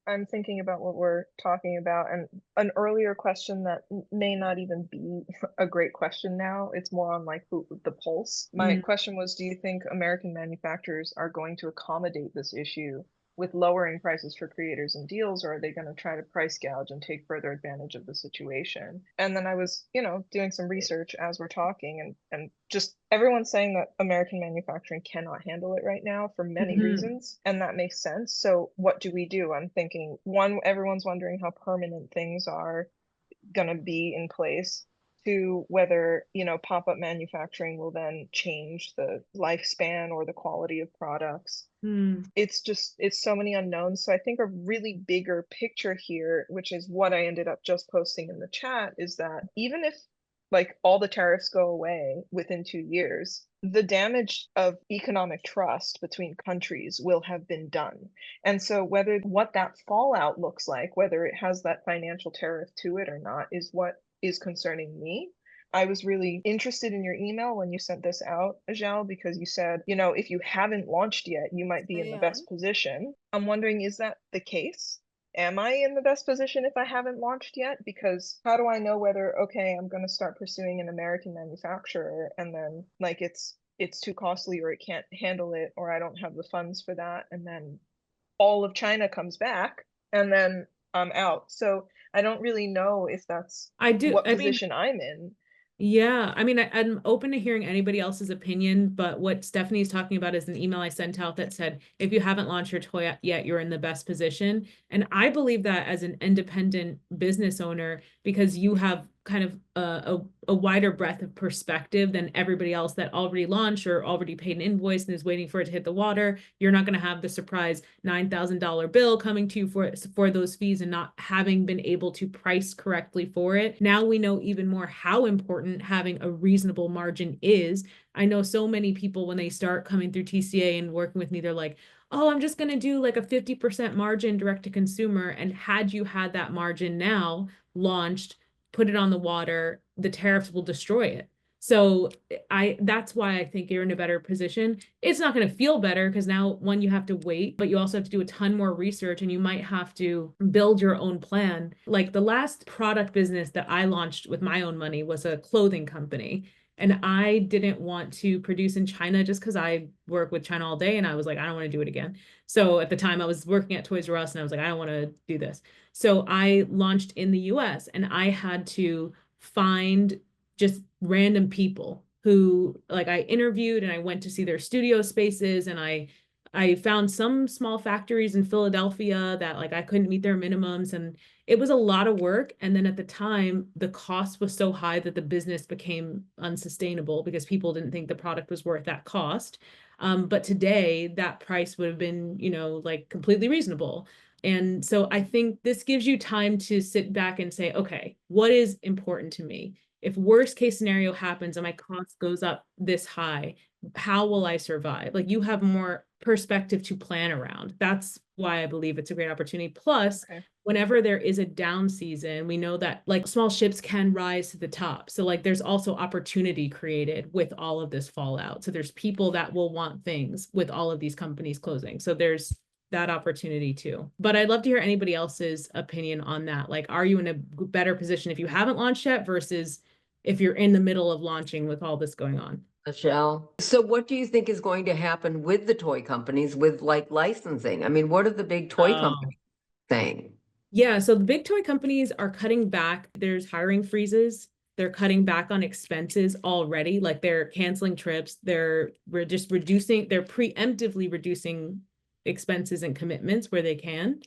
I'm thinking about what we're talking about, and an earlier question that may not even be a great question now. It's more on like the pulse. My question was, do you think American manufacturers are going to accommodate this issue with lowering prices for creators and deals, or are they going to try to price gouge and take further advantage of the situation? And then I was, doing some research as we're talking, and just everyone's saying that American manufacturing cannot handle it right now for many reasons, and that makes sense. So what do we do? I'm thinking, one, everyone's wondering how permanent things are going to be in place. To whether pop-up manufacturing will then change the lifespan or the quality of products. It's so many unknowns. So I think a really bigger picture here, which is what I ended up just posting in the chat, is that even if like all the tariffs go away within 2 years, the damage of economic trust between countries will have been done. And so what that fallout looks like, whether it has that financial tariff to it or not, is what is concerning me. I was really interested in your email when you sent this out, Azhelle, because you said, if you haven't launched yet, you might be in the best position. I'm wondering, is that the case? Am I in the best position if I haven't launched yet? Because how do I know whether, okay, I'm going to start pursuing an American manufacturer and then like it's too costly or it can't handle it or I don't have the funds for that, and then all of China comes back and then I'm out. So I don't really know if that's what position I'm in.
Yeah, I'm open to hearing anybody else's opinion, but what Stephanie's talking about is an email I sent out that said, if you haven't launched your toy yet, you're in the best position. And I believe that as an independent business owner, because you have kind of a wider breadth of perspective than everybody else that already launched or already paid an invoice and is waiting for it to hit the water. You're not going to have the surprise $9,000 bill coming to you for those fees and not having been able to price correctly for it. Now we know even more how important having a reasonable margin is. I know so many people when they start coming through TCA and working with me, they're like, oh, I'm just going to do like a 50% margin direct to consumer. And had you had that margin now launched, put it on the water, the tariffs will destroy it. So that's why I think you're in a better position. It's not going to feel better because now, one, you have to wait, but you also have to do a ton more research and you might have to build your own plan. Like the last product business that I launched with my own money was a clothing company. And I didn't want to produce in China just because I work with China all day. And I was like, I don't want to do it again. So at the time I was working at Toys R Us and I was like, I don't want to do this. So I launched in the US and I had to find just random people who like I interviewed and I went to see their studio spaces and I found some small factories in Philadelphia that like I couldn't meet their minimums and it was a lot of work. And then at the time, the cost was so high that the business became unsustainable because people didn't think the product was worth that cost. But today that price would have been, like completely reasonable. And so I think this gives you time to sit back and say, okay, what is important to me? If worst case scenario happens and my cost goes up this high, how will I survive? Like you have more perspective to plan around. That's why I believe it's a great opportunity. Plus, whenever there is a down season, we know that like small ships can rise to the top. So like there's also opportunity created with all of this fallout. So there's people that will want things with all of these companies closing. So there's that opportunity too. But I'd love to hear anybody else's opinion on that. Like, are you in a better position if you haven't launched yet versus if you're in the middle of launching with all this going on?
Azhelle, so what do you think is going to happen with the toy companies with like licensing? I mean, what are the big toy companies saying?
Yeah, so the big toy companies are cutting back. There's hiring freezes. They're cutting back on expenses already. Like they're canceling trips. They're just reducing, they're preemptively reducing expenses and commitments where they can.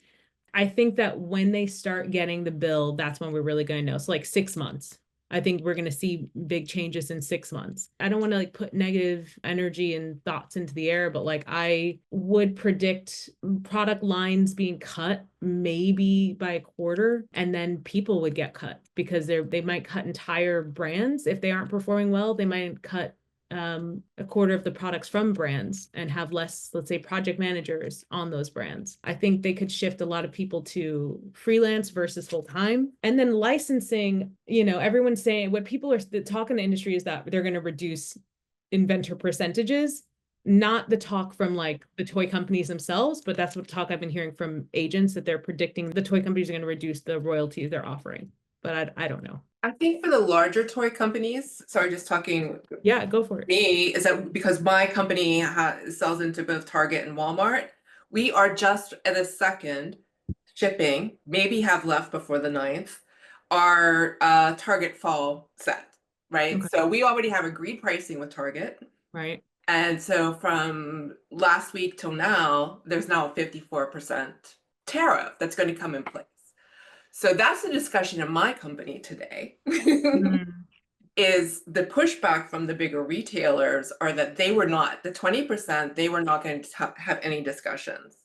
I think that when they start getting the bill, that's when we're really going to know. So like 6 months. I think we're going to see big changes in 6 months. I don't want to like put negative energy and thoughts into the air, but like I would predict product lines being cut maybe by a quarter, and then people would get cut because they might cut entire brands. If they aren't performing well, they might cut a quarter of the products from brands and have less, let's say, project managers on those brands. I think they could shift a lot of people to freelance versus full time. And then licensing, everyone's saying what people are the talk in the industry is that they're going to reduce inventor percentages, not the talk from like the toy companies themselves, but that's what talk I've been hearing from agents that they're predicting the toy companies are going to reduce the royalties they're offering. But I don't know.
I think for the larger toy companies, sorry, just talking.
Yeah, go for it.
Me, is that because my company sells into both Target and Walmart, we are just at a second shipping, maybe have left before the 9th, our Target fall set, right?
Okay.
So we already have agreed pricing with Target.
Right.
And so from last week till now, there's now a 54% tariff that's going to come in place. So that's the discussion in my company today. Is the pushback from the bigger retailers are that they were not, the 20%, they were not going to have any discussions.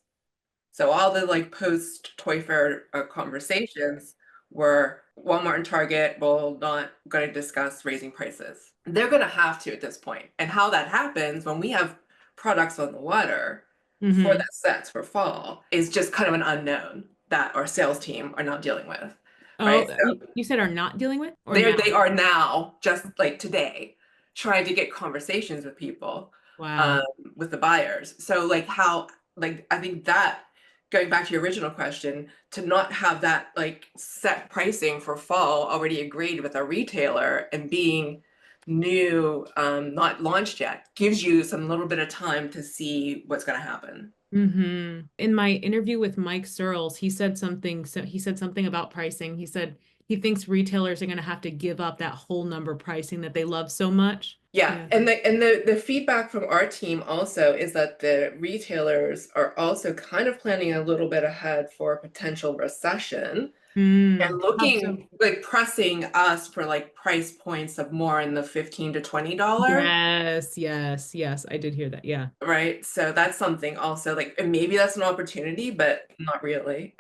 So all the like post Toy Fair conversations were Walmart and Target will not going to discuss raising prices. They're going to have to at this point. And how that happens when we have products on the water for that sets for fall is just kind of an unknown that our sales team are not dealing with. Right?
So, you said are not dealing with? Or
they are now, just like today, trying to get conversations with people.
Wow.
With the buyers. So like how, like, I think that going back to your original question, to not have that like set pricing for fall already agreed with a retailer and being new, not launched yet, gives you some little bit of time to see what's going to happen.
In my interview with Mike Searles, he said something. So he said something about pricing. He said he thinks retailers are going to have to give up that whole number pricing that they love so much.
Yeah. And the feedback from our team also is that the retailers are also kind of planning a little bit ahead for a potential recession. and
How so?
looking like pressing us for like price points of more in the $15 to $20.
Yes, I did hear that. Yeah.
Right. So that's something also like, and maybe that's an opportunity, but not really.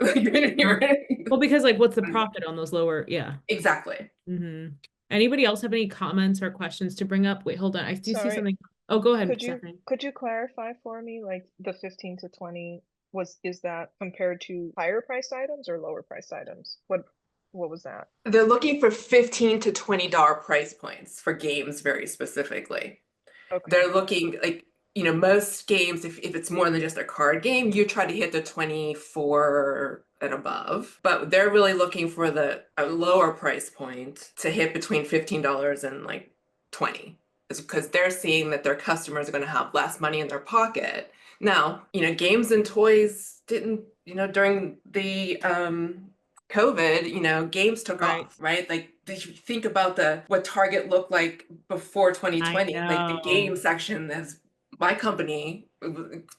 Well, because like, what's the profit on those lower? Yeah.
Exactly.
Anybody else have any comments or questions to bring up? Wait, hold on. I do see
Sorry,
something. Oh, go ahead,
could
Stephanie.
you clarify for me, like the 15 to 20 is that compared to higher priced items or lower priced items? What was that?
They're looking for $15 to $20 price points for games very specifically.
Okay.
They're looking like, you know, most games, if it's more than just a card game, you try to hit the 24 and above, but they're really looking for a lower price point to hit between $15 and like 20. Is because they're seeing that their customers are going to have less money in their pocket. Now, you know, games and toys didn't, you know, during the COVID, you know, games took off, right? Like, did you think about what Target looked like before 2020? Like the game section, as my company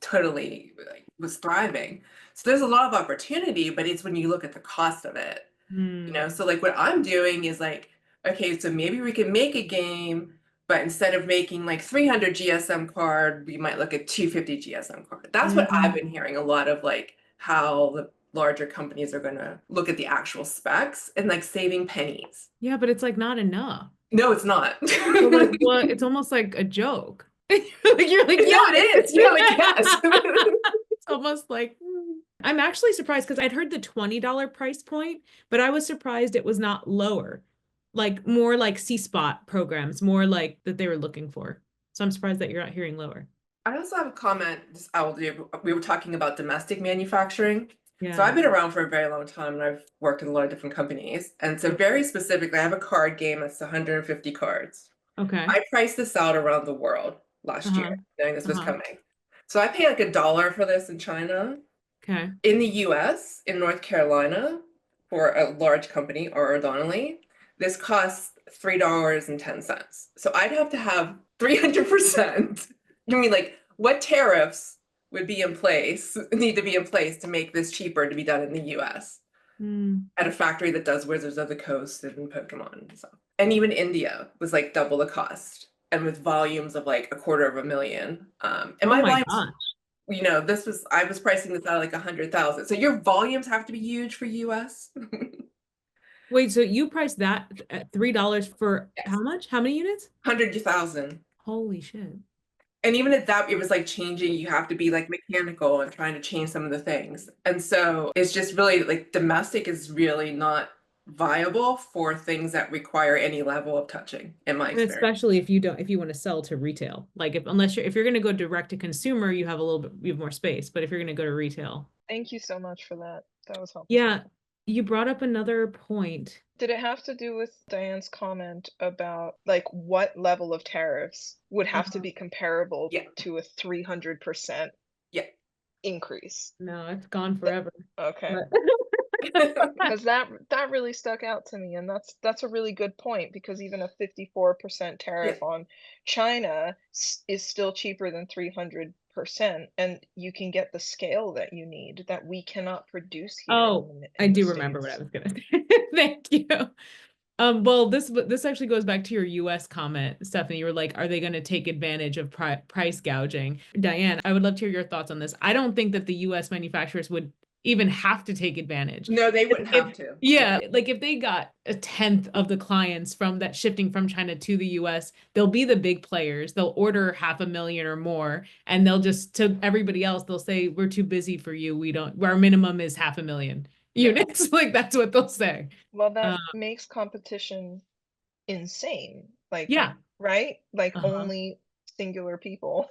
totally was thriving. So there's a lot of opportunity, but it's when you look at the cost of it, you know? So like what I'm doing is like, okay, so maybe we can make a game, but instead of making like 300 GSM card, we might look at 250 GSM card. That's what I've been hearing a lot of, like how the larger companies are going to look at the actual specs and like saving pennies.
Yeah, but it's like not enough.
No, it's not.
So like, well, it's almost like a joke. Like you're like,
yeah, it is. You're like, yes.
It's almost like, I'm actually surprised because I'd heard the $20 price point, but I was surprised it was not lower, like more like C-Spot programs, more like that they were looking for. So I'm surprised that you're not hearing lower.
I also have a comment. We were talking about domestic manufacturing.
Yeah.
So I've been around for a very long time and I've worked in a lot of different companies. And so very specifically, I have a card game that's 150 cards.
Okay.
I priced this out around the world last year, knowing this was coming. So I paid like $1 for this in China.
Okay.
In the US, in North Carolina, for a large company, R.R. Donnelley, this costs $3.10. So I'd have to have 300%. I mean, like, what tariffs would be in place, need to be in place to make this cheaper to be done in the US at a factory that does Wizards of the Coast and Pokemon and stuff. And even India was like double the cost and with volumes of like 250,000. And my volumes, you know, I was pricing this out like 100,000. So your volumes have to be huge for US.
Wait, so you priced that at $3 for how much? How many units?
100,000.
Holy shit.
And even at that, it was like changing, you have to be like mechanical and trying to change some of the things. And so it's just really like domestic is really not viable for things that require any level of touching, in my experience.
Especially if you want to sell to retail. Like if you're going to go direct to consumer, you have more space. But if you're going to go to retail.
Thank you so much for that. That was helpful.
Yeah. You brought up another point.
Did it have to do with Diane's comment about like what level of tariffs would have to be comparable to a 300% increase?
No, it's gone forever.
Okay. Because that really stuck out to me, and that's a really good point, because even a 54% tariff on China is still cheaper than 300%, and you can get the scale that you need that we cannot produce here.
I do remember what I was gonna say. Thank you. Well, this actually goes back to your US comment, Stephanie. You were like, are they going to take advantage of price gouging? Diane, I would love to hear your thoughts on this. I don't think that the US manufacturers would even have to take advantage.
No, they wouldn't have to.
Yeah, like if they got 1/10 of the clients from that shifting from China to the US, they'll be the big players. They'll order 500,000 or more, and they'll just, to everybody else, they'll say, we're too busy for you. Our minimum is 500,000 units. Like that's what they'll say.
Well, that makes competition insane. Like, right? Like only singular people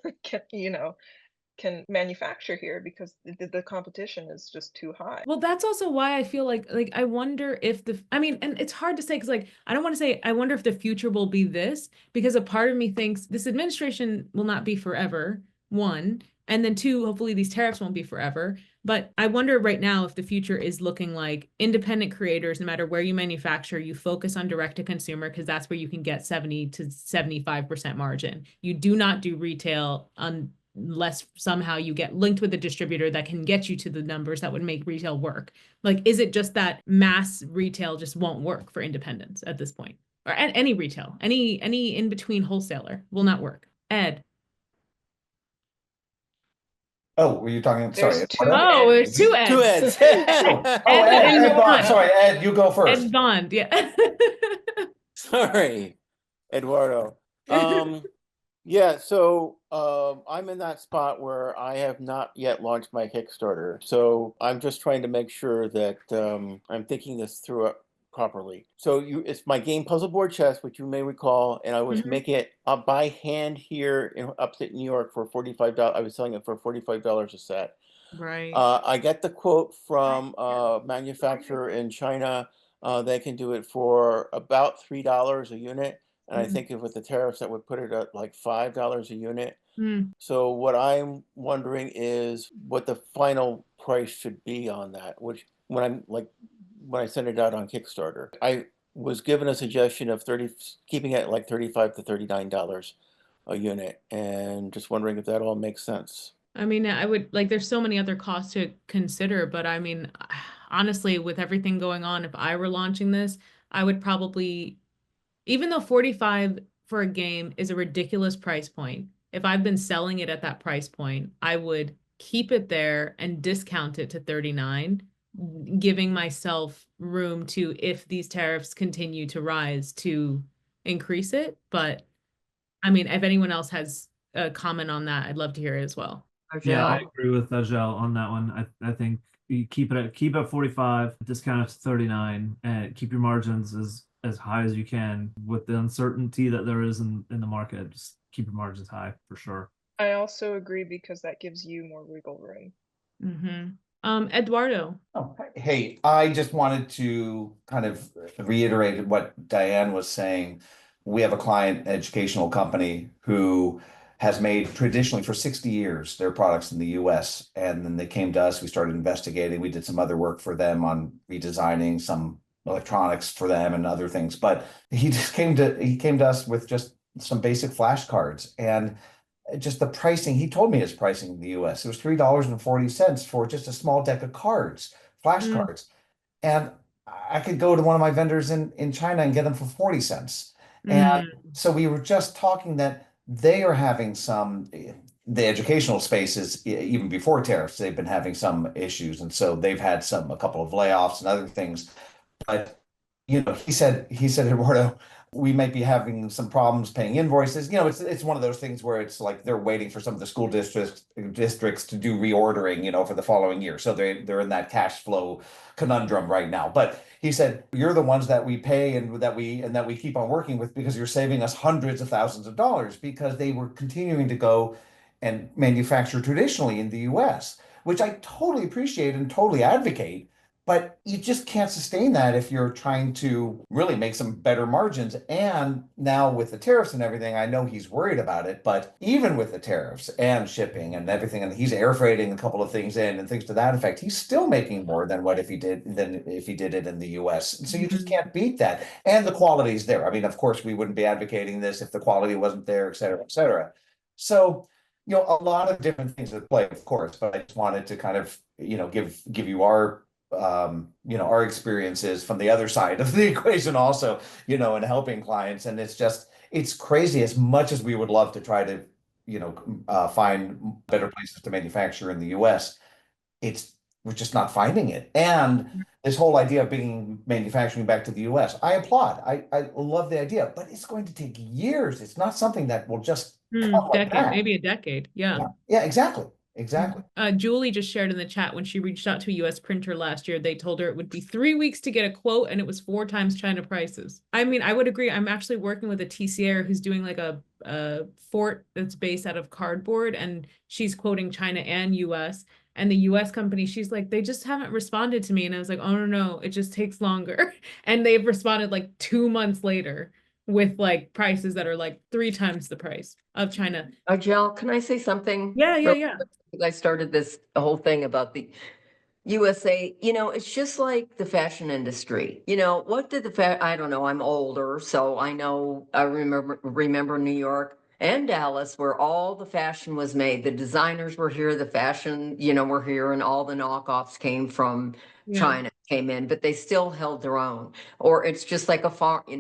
can manufacture here because the competition is just too high.
Well, that's also why I feel like I wonder if and it's hard to say, because like I don't want to say I wonder if the future will be this, because a part of me thinks this administration will not be forever, one, and then two, hopefully these tariffs won't be forever. But I wonder right now if the future is looking like independent creators, no matter where you manufacture, you focus on direct to consumer, because that's where you can get 70 to 75% margin. You do not do retail
unless somehow you get linked with a distributor that can get you to the numbers that would make retail work. Like, is it just that mass retail just won't work for independents at this point? Or any retail, any in-between wholesaler will not work. Ed.
Oh, were you talking?
There's
Sorry.
two
Oh, there's
Eds.
two Eds.
Two Eds.
Ed,
Oh, Ed Bond.
Bond.
Sorry, Ed, you go first.
Ed Bond, yeah.
Sorry, Eduardo. Yeah, so I'm in that spot where I have not yet launched my Kickstarter. So I'm just trying to make sure that I'm thinking this through properly. So it's my game Puzzle Board Chess, which you may recall, and I was making it by hand here in upstate New York for $45. I was selling it for $45 a set.
Right.
I get the quote from a manufacturer in China. They can do it for about $3 a unit. And I think with the tariffs, that would put it at like $5 a unit. So what I'm wondering is what the final price should be on that, which when I send it out on Kickstarter, I was given a suggestion of keeping it at like $35 to $39 a unit, and just wondering if that all makes sense.
I mean, I would like, there's so many other costs to consider, but I mean, honestly, with everything going on, if I were launching this, I would probably, even though 45 for a game is a ridiculous price point, if I've been selling it at that price point, I would keep it there and discount it to 39, giving myself room to, if these tariffs continue to rise, to increase it. But I mean, if anyone else has a comment on that, I'd love to hear it as well.
Yeah, I agree with Azhelle on that one. I think you keep it 45, discount it to 39, and keep your margins as high as you can with the uncertainty that there is in the market. Just keep your margins high for sure.
I also agree because that gives you more wiggle room.
Eduardo.
Oh, hey, I just wanted to kind of reiterate what Diane was saying. We have a client, educational company, who has made traditionally for 60 years their products in the US. And then they came to us, we started investigating, we did some other work for them on redesigning some electronics for them and other things. But he came to us with just some basic flashcards, and just the pricing. He told me his pricing in the US. It was $3.40 for just a small deck of cards, flashcards. And I could go to one of my vendors in China and get them for 40 cents. And so we were just talking that they are having the educational spaces, even before tariffs, they've been having some issues. And so they've had a couple of layoffs and other things. But, he said, Eduardo, we might be having some problems paying invoices. It's one of those things where it's like they're waiting for some of the school districts to do reordering, for the following year. So they're in that cash flow conundrum right now. But he said, you're the ones that we pay and that we keep on working with, because you're saving us hundreds of thousands of dollars, because they were continuing to go and manufacture traditionally in the US, which I totally appreciate and totally advocate. But you just can't sustain that if you're trying to really make some better margins. And now with the tariffs and everything, I know he's worried about it, but even with the tariffs and shipping and everything, and he's air freighting a couple of things in and things to that effect, he's still making more than if he did it in the US. So you just can't beat that. And the quality is there. I mean, of course, we wouldn't be advocating this if the quality wasn't there, et cetera, et cetera. So, a lot of different things at play, of course, but I just wanted to kind of, give you our our experiences from the other side of the equation also, and helping clients. And it's crazy. As much as we would love to try to, find better places to manufacture in the US, we're just not finding it. And this whole idea of bringing manufacturing back to the US, I applaud. I love the idea, but it's going to take years. It's not something that will just come like that.
Maybe a decade. Yeah,
exactly.
Julie just shared in the chat, when she reached out to a US printer last year, they told her it would be 3 weeks to get a quote, and it was 4 times China prices. I mean, I would agree. I'm actually working with a TCR who's doing like a fort that's based out of cardboard, and she's quoting China and US. And the US company, she's like, they just haven't responded to me. And I was like, oh no, it just takes longer. And they've responded like 2 months later with like prices that are like 3 times the price of China.
Azhelle, can I say something?
Yeah.
I started this whole thing about the USA. It's just like the fashion industry. What did I don't know, I'm older, so I remember New York. and Dallas, where all the fashion was made. The designers were here, the fashion, were here, and all the knockoffs came from China, came in, but they still held their own. Or it's just like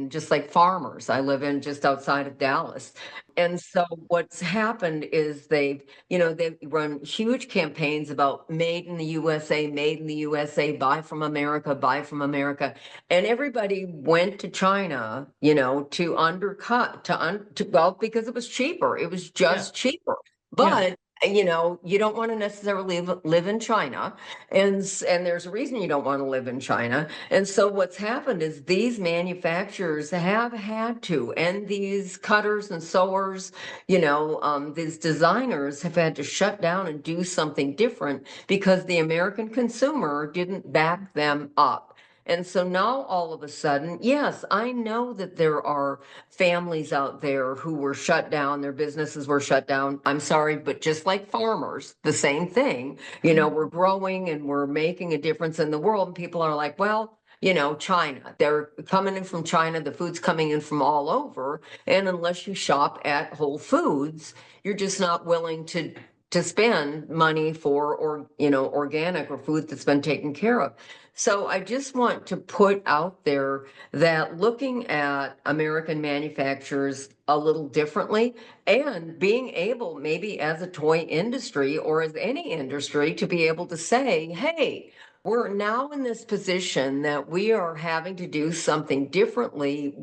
just like farmers. I live in just outside of Dallas. And so what's happened is they've run huge campaigns about made in the USA, buy from America, buy from America. And everybody went to China, to undercut, well, because it was cheaper. It was just cheaper. But you don't want to necessarily live in China. And there's a reason you don't want to live in China. And so what's happened is these manufacturers have had to, and these cutters and sewers, these designers have had to shut down and do something different because the American consumer didn't back them up. And so now all of a sudden, yes, I know that there are families out there who were shut down, their businesses were shut down. I'm sorry, but just like farmers, the same thing, we're growing and we're making a difference in the world. And people are like, well, China, they're coming in from China, the food's coming in from all over. And unless you shop at Whole Foods, you're just not willing to spend money for organic or food that's been taken care of. So I just want to put out there that looking at American manufacturers a little differently and being able, maybe as a toy industry or as any industry, to be able to say, hey, we're now in this position that we are having to do something differently.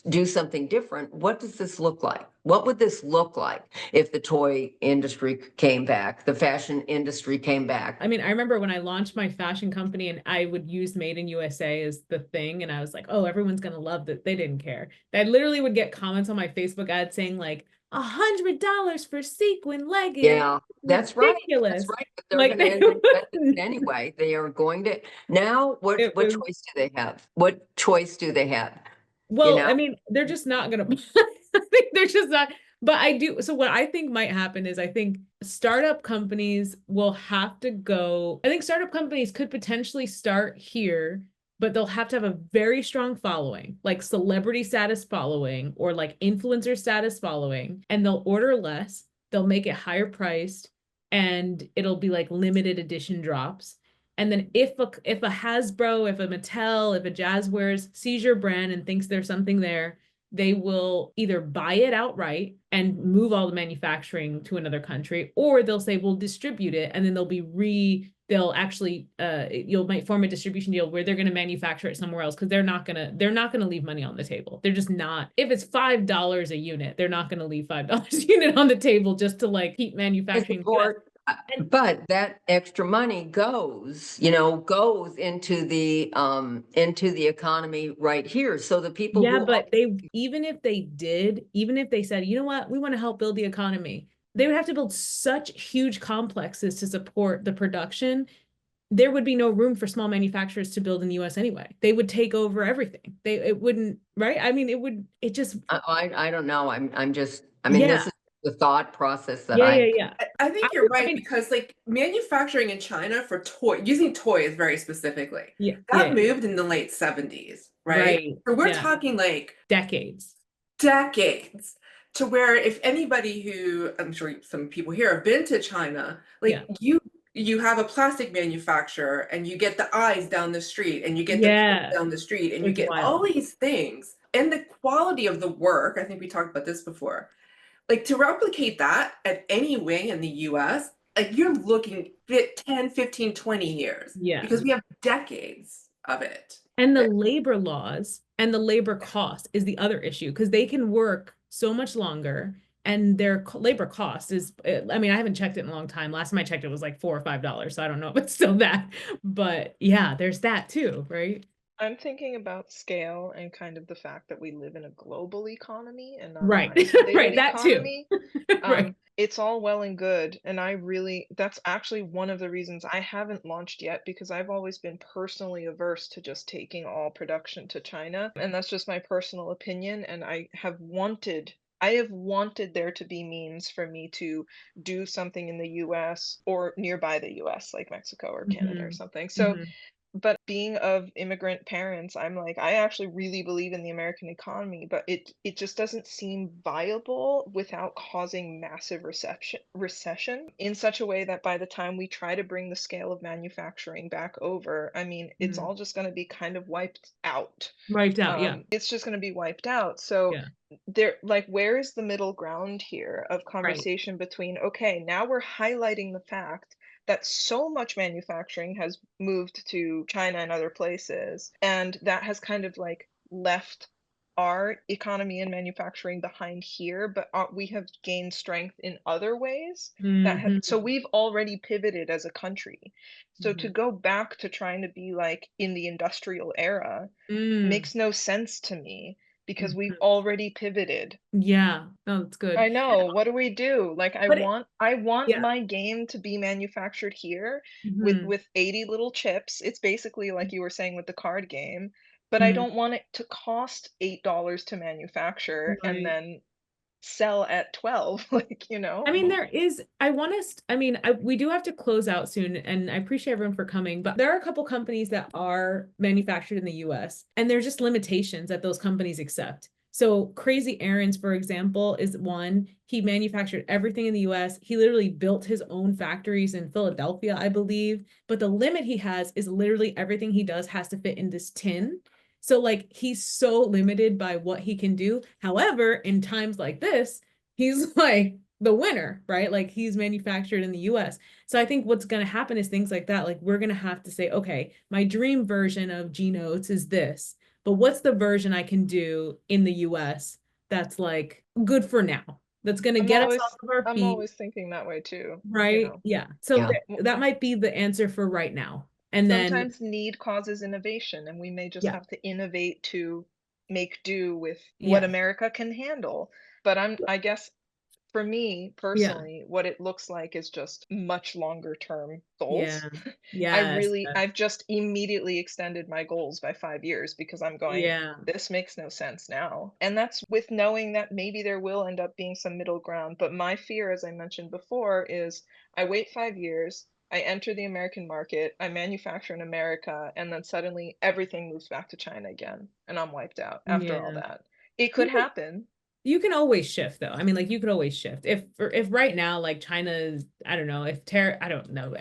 Do something different. What does this look like? What would this look like if the toy industry came back, the fashion industry came back?
I mean, I remember when I launched my fashion company and I would use Made in USA as the thing. And I was like, oh, everyone's going to love that. They didn't care. I literally would get comments on my Facebook ad saying like, $100 for sequin leggings.
Yeah, that's right.
Ridiculous.
That's right. But they're going to end up spending it anyway. They are going to. Now, what choice do they have? What choice do they have?
Well, I mean, they're just not going to. I think they're just not. But I do. So what I think might happen is I think startup companies will have to go. I think startup companies could potentially start here, but they'll have to have a very strong following, like celebrity status following or like influencer status following, and they'll order less, they'll make it higher priced, and it'll be like limited edition drops. And then if a Hasbro, if a Mattel, if a Jazzwares sees your brand and thinks there's something there, they will either buy it outright and move all the manufacturing to another country, or they'll say, we'll distribute it, and then they'll actually you'll might form a distribution deal where they're going to manufacture it somewhere else, because they're not going to leave money on the table. They're just not. If it's $5 a unit, they're not going to leave $5 a unit on the table just to like keep manufacturing.
But that extra money goes into the economy right here. So the people
but even if they said, you know what, we want to help build the economy, they would have to build such huge complexes to support the production. There would be no room for small manufacturers to build in the US anyway. They would take over everything. It wouldn't, right? I mean, I
don't know. This is the thought process that
I think you're right, because like manufacturing in China for using toys very specifically, that moved in the late 70s, right? So we're talking like
decades
to where if anybody who, I'm sure some people here have been to China, like you have a plastic manufacturer and you get the eyes down the street and you get the kids down the street and you get all these things, and the quality of the work, I think we talked about this before, like to replicate that at any wing in the US, like you're looking at 10, 15, 20 years. Because we have decades of it.
And the labor laws and the labor cost is the other issue, because they can work so much longer and their labor cost is, I mean, I haven't checked it in a long time. Last time I checked, it was like $4 or $5. So I don't know if it's still that, but there's that too, right?
I'm thinking about scale and kind of the fact that we live in a global economy and not
right.
an isolated
right, that
economy.
Too. Right.
It's all well and good. And that's actually one of the reasons I haven't launched yet, because I've always been personally averse to just taking all production to China. And that's just my personal opinion. And I have wanted there to be means for me to do something in the US or nearby the US, like Mexico or Canada or something. So But being of immigrant parents, I'm like, I actually really believe in the American economy, but it just doesn't seem viable without causing massive recession in such a way that by the time we try to bring the scale of manufacturing back over, I mean, it's all just going to be kind of wiped out.
Wiped out, yeah.
It's just going to be wiped out. So
Yeah.
there, like, where is the middle ground here of conversation between, okay, now we're highlighting the fact that so much manufacturing has moved to China and other places, and that has kind of like left our economy and manufacturing behind here, but we have gained strength in other ways so we've already pivoted as a country. So to go back to trying to be like in the industrial era makes no sense to me, because we've already pivoted.
Yeah, no, that's good.
I know. What do we do? Like, I
But
want
yeah.
my game to be manufactured here
Mhm.
with 80 little chips. It's basically like you were saying with the card game, but I
Mm.
don't want it to cost $8 to manufacture and
Right.
then sell at 12, like,
I mean, we do have to close out soon, and I appreciate everyone for coming, but there are a couple companies that are manufactured in the US, and there's just limitations that those companies accept. So Crazy Aaron's, for example, is one. He manufactured everything in the US. He literally built his own factories in Philadelphia, I believe. But the limit he has is literally everything he does has to fit in this tin. So like he's so limited by what he can do. However, in times like this, he's like the winner, right? Like he's manufactured in the US. So I think what's going to happen is things like that. Like we're going to have to say, okay, my dream version of G-Notes is this, but what's the version I can do in the US that's like good for now? That's going to get us off of our
I'm
feet.
always thinking that way too.
Right? Yeah. So
Yeah.
that might be the answer for right now. And then
sometimes need causes innovation, and we may just have to innovate to make do with what America can handle. But I guess for me personally, what it looks like is just much longer term goals. I've just immediately extended my goals by 5 years because I'm going, this makes no sense now. And that's with knowing that maybe there will end up being some middle ground. But my fear, as I mentioned before, is I wait 5 years, I enter the American market, I manufacture in America, and then suddenly everything moves back to China again, and I'm wiped out after all that. It could happen.
You can always shift though. I mean, like you could always shift. If right now, like China's, I don't know, I don't know,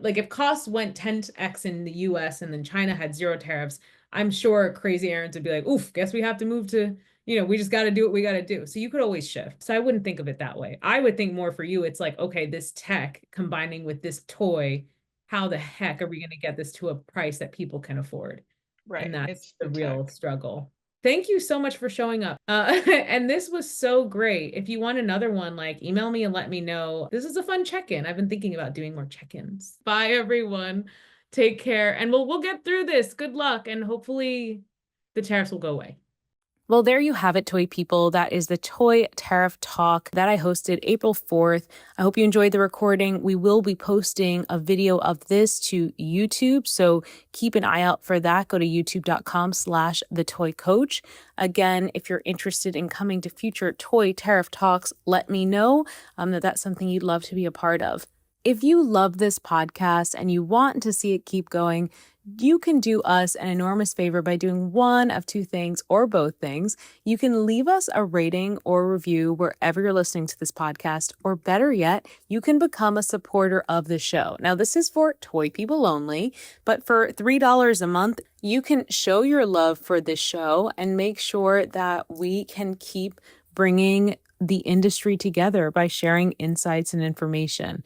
like if costs went 10x in the US and then China had 0 tariffs, I'm sure Crazy Aaron's would be like, oof, guess we have to move to, we just got to do what we got to do. So you could always shift. So I wouldn't think of it that way. I would think more for you, it's like, okay, this tech combining with this toy, how the heck are we going to get this to a price that people can afford?
Right.
And that's the real struggle. Thank you so much for showing up. And this was so great. If you want another one, like email me and let me know. This is a fun check-in. I've been thinking about doing more check-ins. Bye, everyone. Take care. And we'll get through this. Good luck. And hopefully the tariffs will go away. Well, there you have it, toy people. That is the Toy Tariff Talk that I hosted April 4th. I hope you enjoyed the recording. We will be posting a video of this to YouTube, so keep an eye out for that. Go to youtube.com/thetoycoach. Again, if you're interested in coming to future Toy Tariff Talks, let me know that that's something you'd love to be a part of. If you love this podcast and you want to see it keep going, you can do us an enormous favor by doing one of two things or both things. You can leave us a rating or review wherever you're listening to this podcast, or better yet, you can become a supporter of the show. Now, this is for toy people only, but for $3 a month, you can show your love for this show and make sure that we can keep bringing the industry together by sharing insights and information.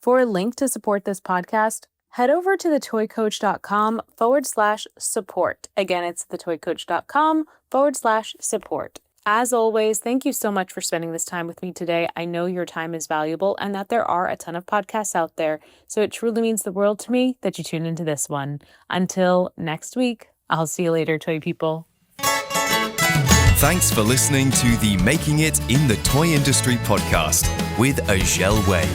For a link to support this podcast, head over to thetoycoach.com/support. Again, it's thetoycoach.com/support. As always, thank you so much for spending this time with me today. I know your time is valuable and that there are a ton of podcasts out there, so it truly means the world to me that you tune into this one. Until next week, I'll see you later, toy people.
Thanks for listening to the Making It in the Toy Industry podcast with Azhelle Wade.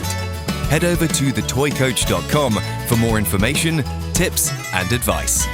Head over to thetoycoach.com for more information, tips, and advice.